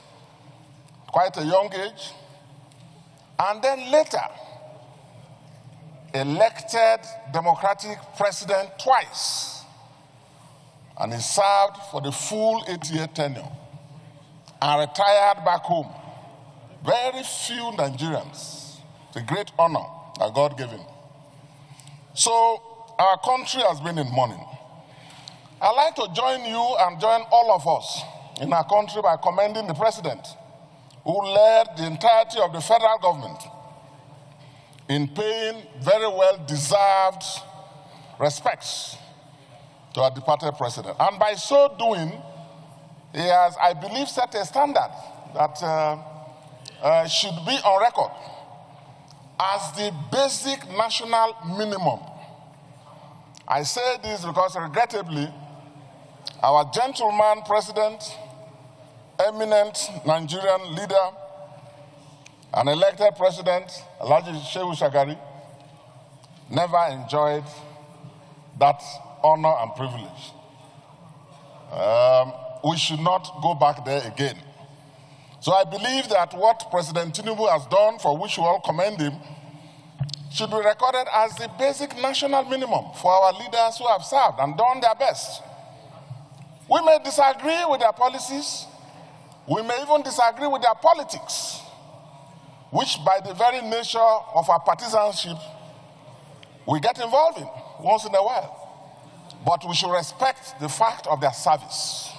quite a young age, and then later elected democratic president twice, and he served for the full 8-year tenure and retired back home. Very few Nigerians. It's a great honor that God gave him. So our country has been in mourning. I'd like to join you and join all of us in our country by commending the president who led the entirety of the federal government in paying very well-deserved respects to our departed president. And by so doing, he has, I believe, set a standard that should be on record as the basic national minimum. I say this because, regrettably, our gentleman president, eminent Nigerian leader, and elected president, Alhaji Shehu Shagari, never enjoyed that honor and privilege. We should not go back there again. So I believe that what President Tinubu has done, for which we all commend him, should be recorded as the basic national minimum for our leaders who have served and done their best. We may disagree with their policies. We may even disagree with their politics, which by the very nature of our partisanship, we get involved in once in a while. But we should respect the fact of their service.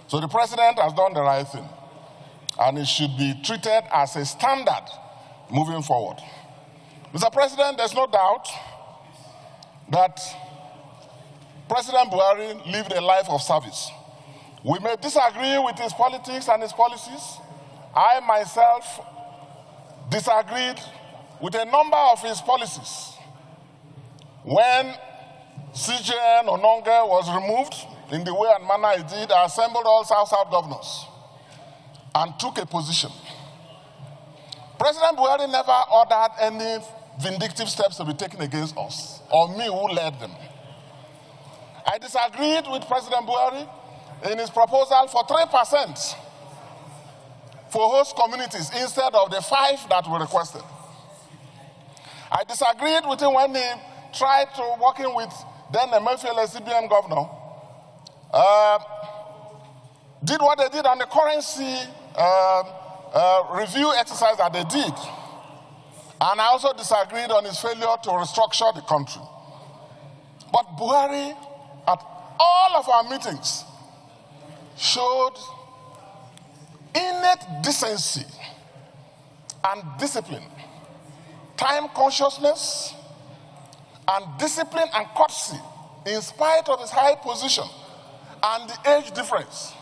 So the president has done the right thing, and it should be treated as a standard moving forward. Mr. President, there's no doubt that President Buhari lived a life of service. We may disagree with his politics and his policies. I myself disagreed with a number of his policies. When CJN Ononga was removed in the way and manner he did, I assembled all South-South governors and took a position. President Buhari never ordered any vindictive steps to be taken against us, or me who led them. I disagreed with President Buhari in his proposal for 3% for host communities instead of the 5 that were requested. I disagreed with him when he tried to working with then Emefiele CBN governor, did what they did on the currency review exercise that they did. And I also disagreed on his failure to restructure the country. But Buhari, at all of our meetings, showed innate decency and discipline, time consciousness, and discipline and courtesy in spite of his high position and the age difference.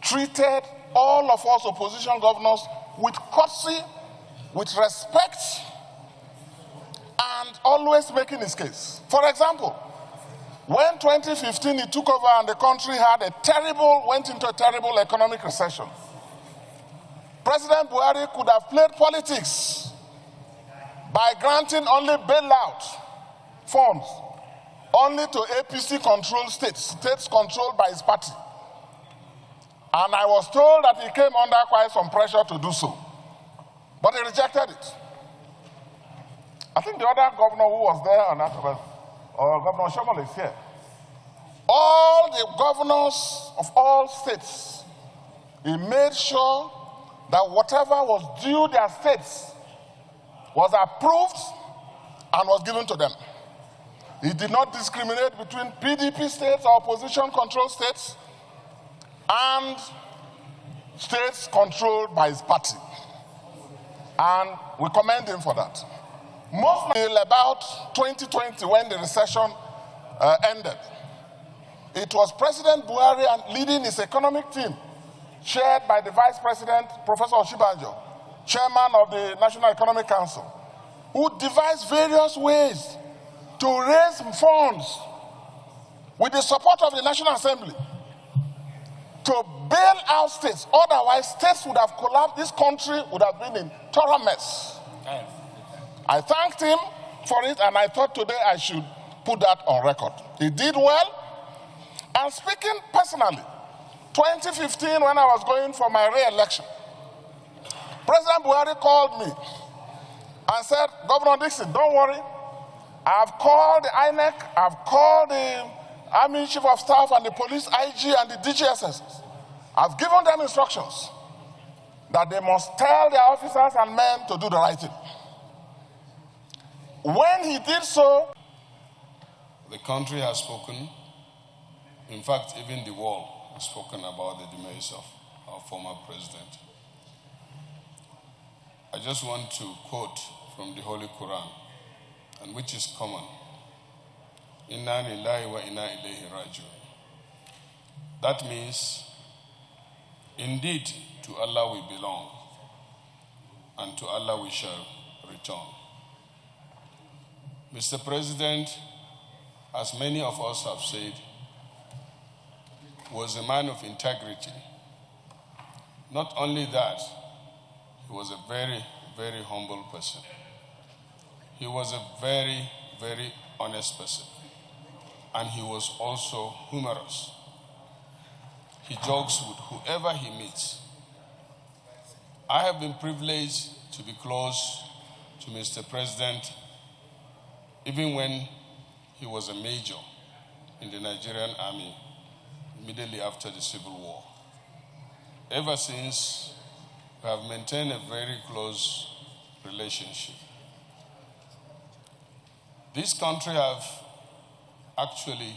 Treated all of us opposition governors with courtesy, with respect, and always making his case. For example, when 2015 he took over and the country went into a terrible economic recession, President Buhari could have played politics by granting only bailout funds only to APC-controlled states controlled by his party. And I was told that he came under quite some pressure to do so. But he rejected it. I think the other governor who was there on that, or Governor Shomole is here. All the governors of all states, he made sure that whatever was due their states was approved and was given to them. He did not discriminate between PDP states or opposition-controlled states and states controlled by his party. And we commend him for that. Mostly about 2020, when the recession ended, it was President Buhari and leading his economic team, chaired by the Vice President, Professor Oshibanjo, Chairman of the National Economic Council, who devised various ways to raise funds with the support of the National Assembly to bail out states. Otherwise, states would have collapsed. This country would have been in total mess. I thanked him for it, and I thought today I should put that on record. He did well. And speaking personally, 2015, when I was going for my re-election, President Buhari called me and said, Governor Dixon, don't worry. I've called the INEC, I've called the Army Chief of Staff and the Police IG and the DGSS. I've given them instructions that they must tell their officers and men to do the right thing. When he did so, the country has spoken. In fact, even the world has spoken about the demise of our former president. I just want to quote from the Holy Quran, and which is common. Inna lillahi wa inna ilayhi raji'un. That means, indeed, to Allah we belong, and to Allah we shall return. Mr. President, as many of us have said, was a man of integrity. Not only that, he was a very, very humble person. He was a very, very honest person. And he was also humorous. He jokes with whoever he meets. I have been privileged to be close to Mr. President even when he was a major in the Nigerian army immediately after the Civil War. Ever since, we have maintained a very close relationship. This country have actually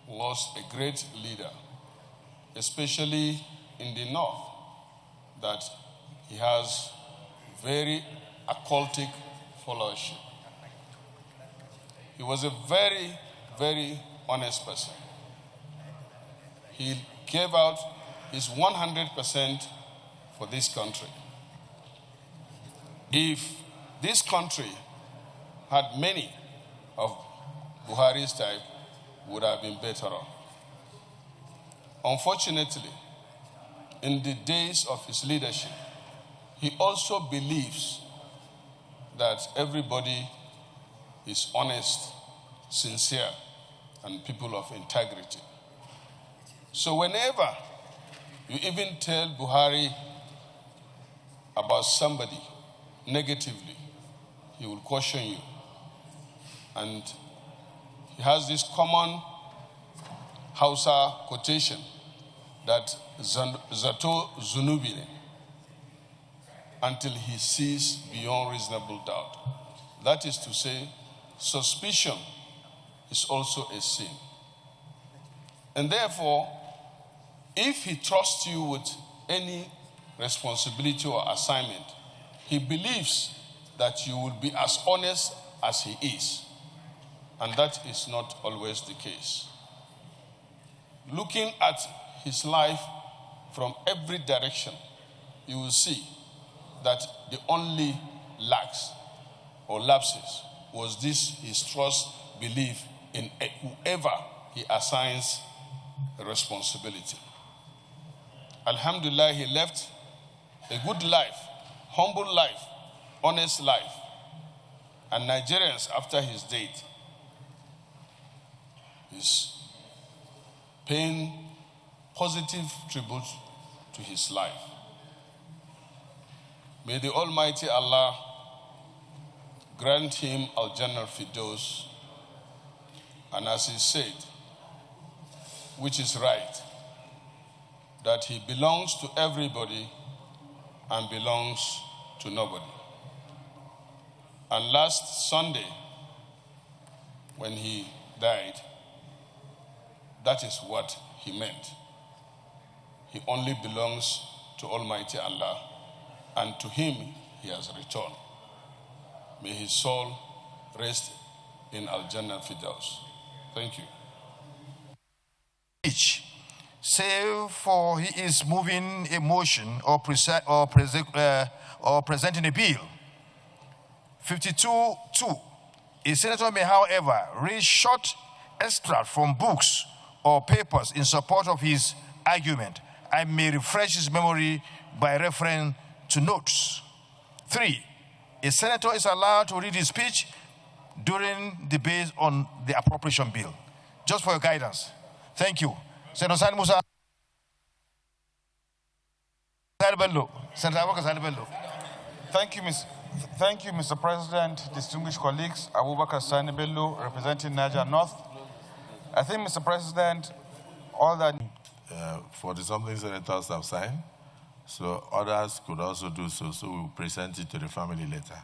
lost a great leader, especially in the north, that he has very occultic followership. He was a very, very honest person. He gave out his 100% for this country. If this country had many of Buhari's type, would have been better off. Unfortunately, in the days of his leadership, he also believes that everybody is honest, sincere, and people of integrity. So whenever you even tell Buhari about somebody negatively, he will caution you. And he has this common Hausa quotation that Zato Zunubile, until he sees beyond reasonable doubt. That is to say, suspicion is also a sin. And therefore, if he trusts you with any responsibility or assignment, he believes that you will be as honest as he is. And that is not always the case. Looking at his life from every direction, you will see that the only lacks or lapses was this, his trust, belief in whoever he assigns a responsibility. Alhamdulillah, he left a good life, humble life, honest life. And Nigerians, after his death, is paying positive tribute to his life. May the Almighty Allah grant him Al-Jannah Firdaus, and as he said, which is right, that he belongs to everybody and belongs to nobody. And last Sunday, when he died, that is what he meant. He only belongs to Almighty Allah, and to him he has returned. May his soul rest in Al-Jannah Firdaus. Thank you. Save for he is moving a motion or presenting a bill. 52.2. A senator may, however, read short extracts from books or papers in support of his argument and may refresh his memory by referring to notes. 3. A senator is allowed to read his speech during debate on the appropriation bill. Just for your guidance. Thank you. Senator Sani Musa. Senator Thank you, Mr. President, distinguished colleagues. Abubakar Sani Bello, representing Niger North. I think, Mr. President, all that... 40-something senators have signed, so others could also do so, so we'll present it to the family later.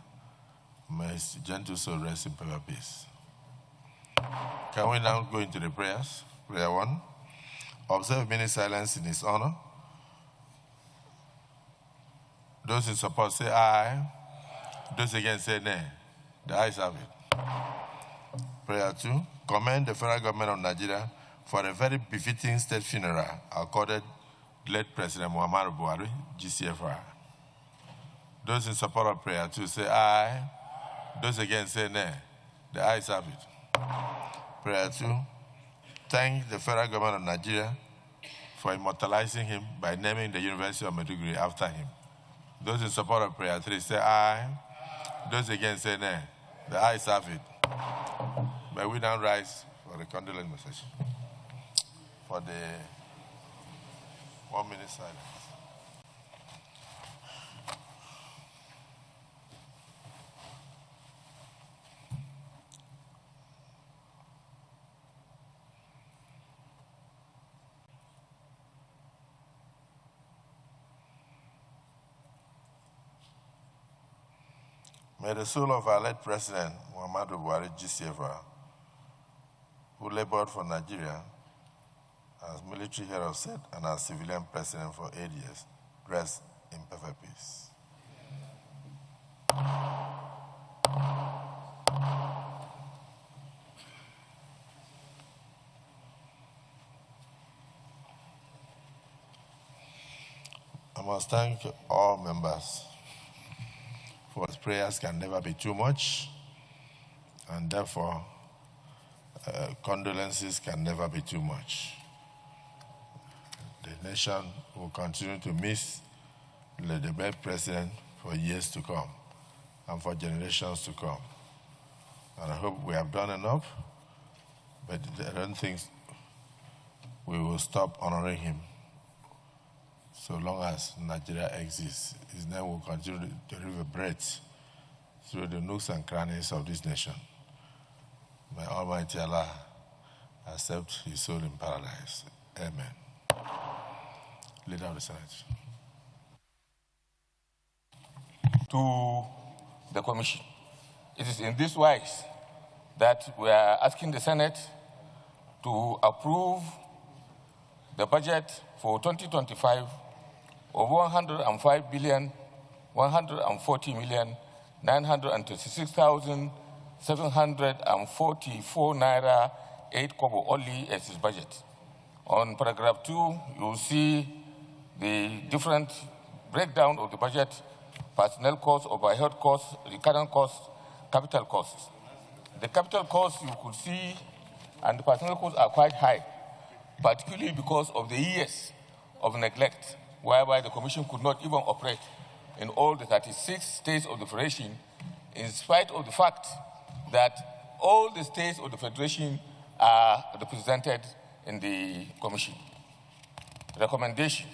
May his gentle soul rest in perfect peace. Can we now go into the prayers? Prayer 1. Observe a minute silence in his honor. Those in support say aye. Those against say nay. The ayes have it. Prayer 2. Commend the federal government of Nigeria for a very befitting state funeral accorded late President Muhammadu Buhari, GCFR. Those in support of prayer 2 say aye. Those against say nay. The ayes have it. Prayer 2. Thank the federal government of Nigeria for immortalizing him by naming the University of Maiduguri after him. Those in support of prayer 3 say aye. Those against say nay. The ayes have it. May we now rise for the condolence message. For the 1 minute silence. May the soul of our late President, Muhammadu Buhari, GCFR, who labored for Nigeria as military head of state and as civilian president for 8 years, rest in perfect peace. I must thank all members, for prayers can never be too much, and therefore condolences can never be too much. The nation will continue to miss the great president for years to come and for generations to come. And I hope we have done enough, but I don't think we will stop honoring him so long as Nigeria exists. His name will continue to reverberate through the nooks and crannies of this nation. May Almighty Allah accept his soul in paradise. Amen. Leader of the Senate. To the Commission. It is in this wise that we are asking the Senate to approve the budget for 2025 of 105,140,936,744 naira 8 kobo only as his budget. On paragraph 2, you will see the different breakdown of the budget: personnel costs, overhead costs, recurrent costs, capital costs. The capital costs you could see and the personnel costs are quite high, particularly because of the years of neglect, whereby the Commission could not even operate in all the 36 states of the Federation, in spite of the fact that all the states of the Federation are represented in the Commission. Recommendation.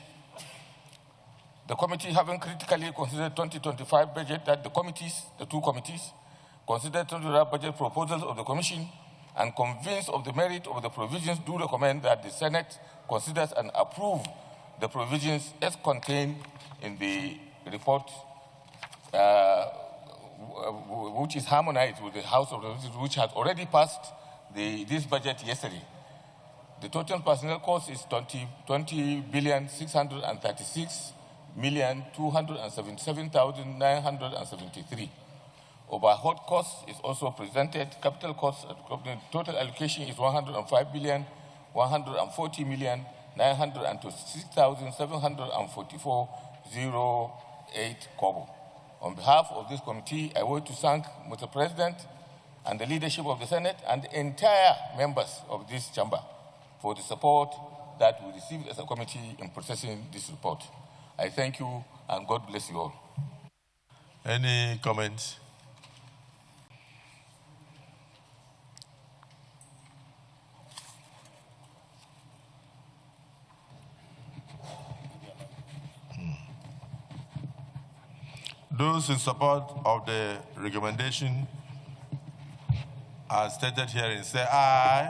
The committee, having critically considered 2025 budget, that the two committees, considered 2025 budget proposals of the Commission and convinced of the merit of the provisions, do recommend that the Senate considers and approve the provisions as contained in the report, which is harmonized with the House of Representatives, which has already passed this budget yesterday. The total personnel cost is 20,636,277,973. Overhead cost is also presented. Capital cost, total allocation is 105,140,926,744.08 kobo. On behalf of this committee, I want to thank Mr. President and the leadership of the Senate and the entire members of this chamber for the support that we received as a committee in processing this report. I thank you and God bless you all. Any comments? Those in support of the recommendation as stated herein say aye.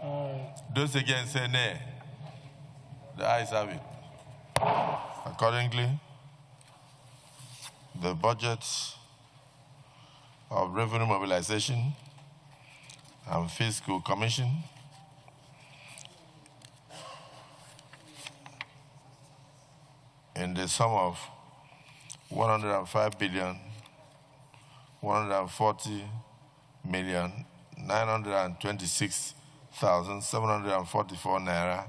Aye. Those against say nay. The ayes have it. Accordingly, the budget of Revenue Mobilization and Fiscal Commission in the sum of 105,140,926,744 naira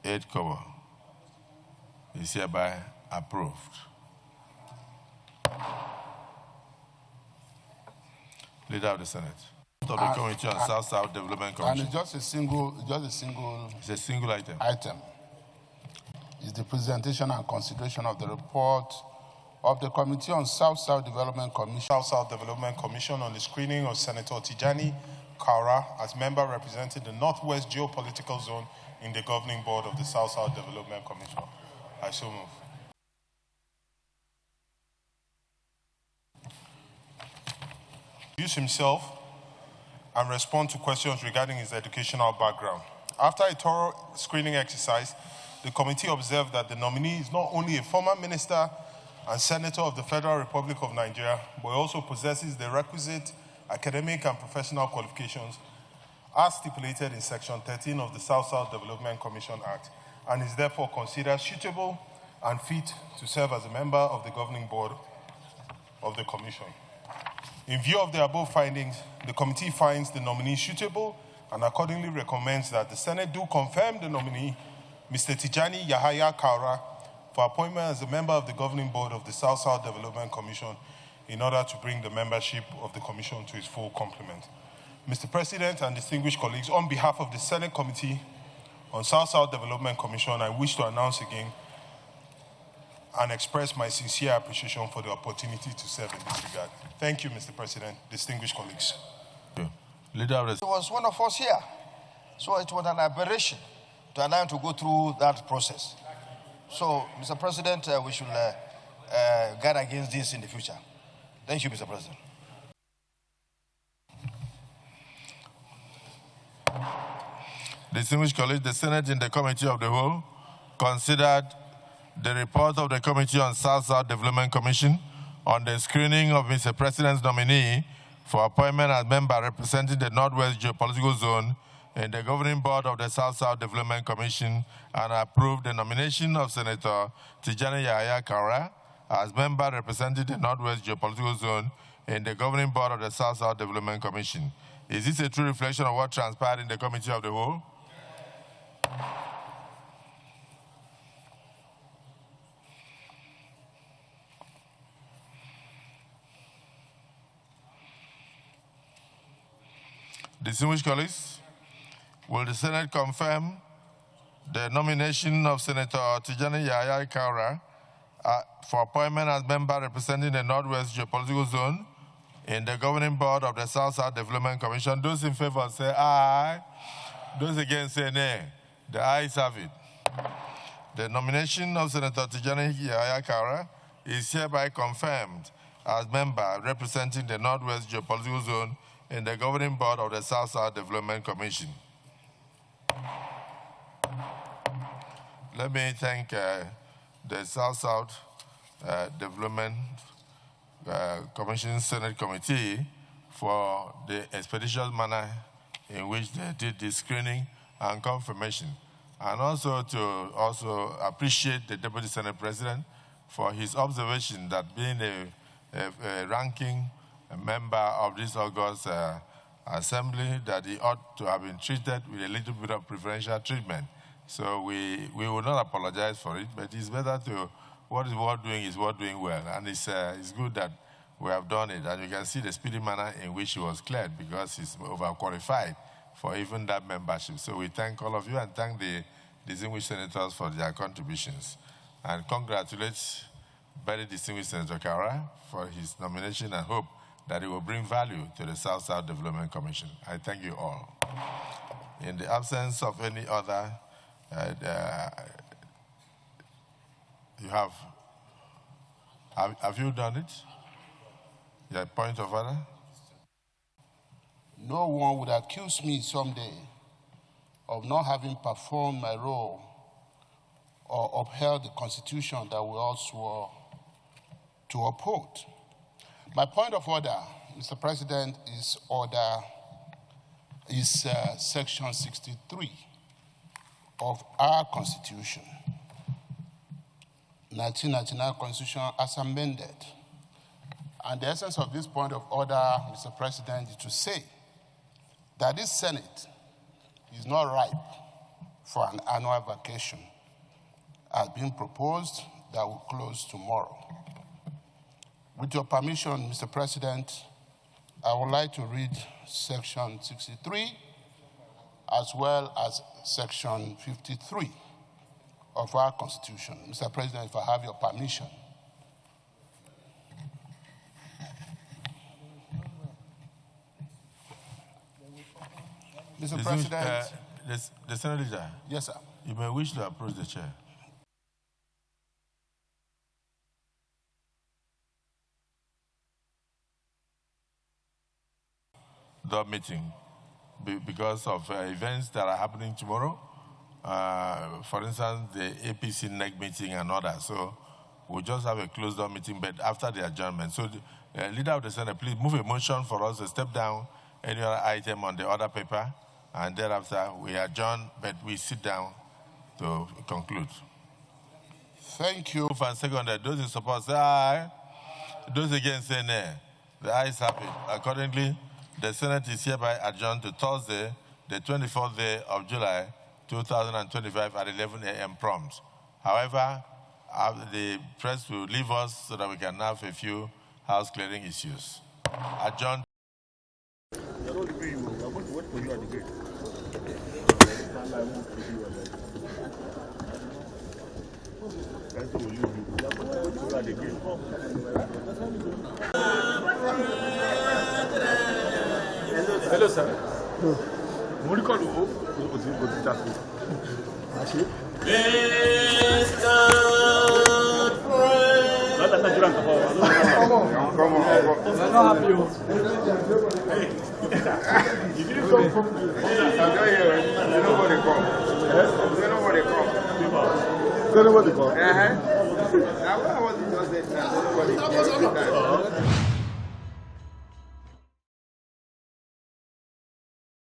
8 kobo is hereby approved. Leader of the Senate. Of the Committee on South-South Development Commission. And it's just a single. It's a single item. Is the presentation and consideration of the report of the Committee on South-South Development Commission. South-South Development Commission on the screening of Senator Tijani Kaura as member representing the Northwest Geopolitical Zone in the Governing Board of the South-South Development Commission. I so move. Introduce himself and respond to questions regarding his educational background. After a thorough screening exercise, the committee observed that the nominee is not only a former minister and senator of the Federal Republic of Nigeria, but also possesses the requisite academic and professional qualifications as stipulated in Section 13 of the South-South Development Commission Act, and is therefore considered suitable and fit to serve as a member of the governing board of the commission. In view of the above findings, the committee finds the nominee suitable and accordingly recommends that the Senate do confirm the nominee, Mr. Tijani Yahaya Kaura, for appointment as a member of the governing board of the South-South Development Commission in order to bring the membership of the commission to its full complement. Mr. President and distinguished colleagues, on behalf of the Senate Committee on South-South Development Commission, I wish to announce again and express my sincere appreciation for the opportunity to serve in this regard. Thank you, Mr. President, distinguished colleagues. Leader of the... He was one of us here, so it was an aberration to allow him to go through that process. So, Mr. President, we should guard against this in the future. Thank you, Mr. President. Distinguished colleagues, the Senate in the Committee of the Whole considered the report of the Committee on South-South Development Commission on the screening of Mr. President's nominee for appointment as member representing the Northwest Geopolitical Zone in the Governing Board of the South-South Development Commission and approved the nomination of Senator Tijani Yahaya Kaura as member representing the Northwest Geopolitical Zone in the Governing Board of the South-South Development Commission. Is this a true reflection of what transpired in the Committee of the Whole? Distinguished colleagues, will the Senate confirm the nomination of Senator Tijani Yahaya Kaura for appointment as member representing the Northwest Geopolitical Zone in the Governing Board of the South-South Development Commission? Those in favor say aye. Those against say nay. The ayes have it. The nomination of Senator Tijani Yahaya Kaura is hereby confirmed as member representing the Northwest Geopolitical Zone in the Governing Board of the South-South Development Commission. Let me thank the South-South Development Commission Senate Committee for the expeditious manner in which they did this screening and confirmation, and also to appreciate the Deputy Senate President for his observation that being a ranking member of this August Assembly, that he ought to have been treated with a little bit of preferential treatment. So we will not apologize for it, but it's better to, what is worth doing is worth doing well. And it's good that we have done it. And you can see the speedy manner in which he was cleared because he's overqualified for even that membership. So we thank all of you and thank the distinguished senators for their contributions. And congratulate very distinguished Senator Kaura for his nomination and hope that it will bring value to the South-South Development Commission. I thank you all. In the absence of any other, have you done it? Your point of order? No one would accuse me someday of not having performed my role or upheld the Constitution that we all swore to uphold. My point of order, Mr. President, is Section 63 of our Constitution, 1999 Constitution as amended. And the essence of this point of order, Mr. President, is to say that this Senate is not ripe for an annual vacation as being proposed that will close tomorrow. With your permission, Mr. President, I would like to read Section 63 as well as Section 53 of our Constitution. Mr. President, if I have your permission. Mr. President. The Senate Leader. Yes, sir. You may wish to approach the chair. The meeting because of events that are happening tomorrow. For instance, the APC NEC meeting and others. So we'll just have a closed-door meeting, but after the adjournment. So the Leader of the Senate, please move a motion for us to step down any other item on the order paper, and thereafter we adjourn, but we sit down to conclude. Thank you. For a second, those in support say aye. Those against say nay. The ayes have it. Accordingly, the Senate is hereby adjourned to Thursday, the 24th day of July, 2025 at 11 a.m. prompt. However, the press will leave us so that we can have a few house clearing issues. Adjourned. Hello, sir. What do you call it? Come on. I'm not happy. You didn't come from the... Nobody come. Nobody come. Nobody come. Now, I wasn't just there. Nobody came.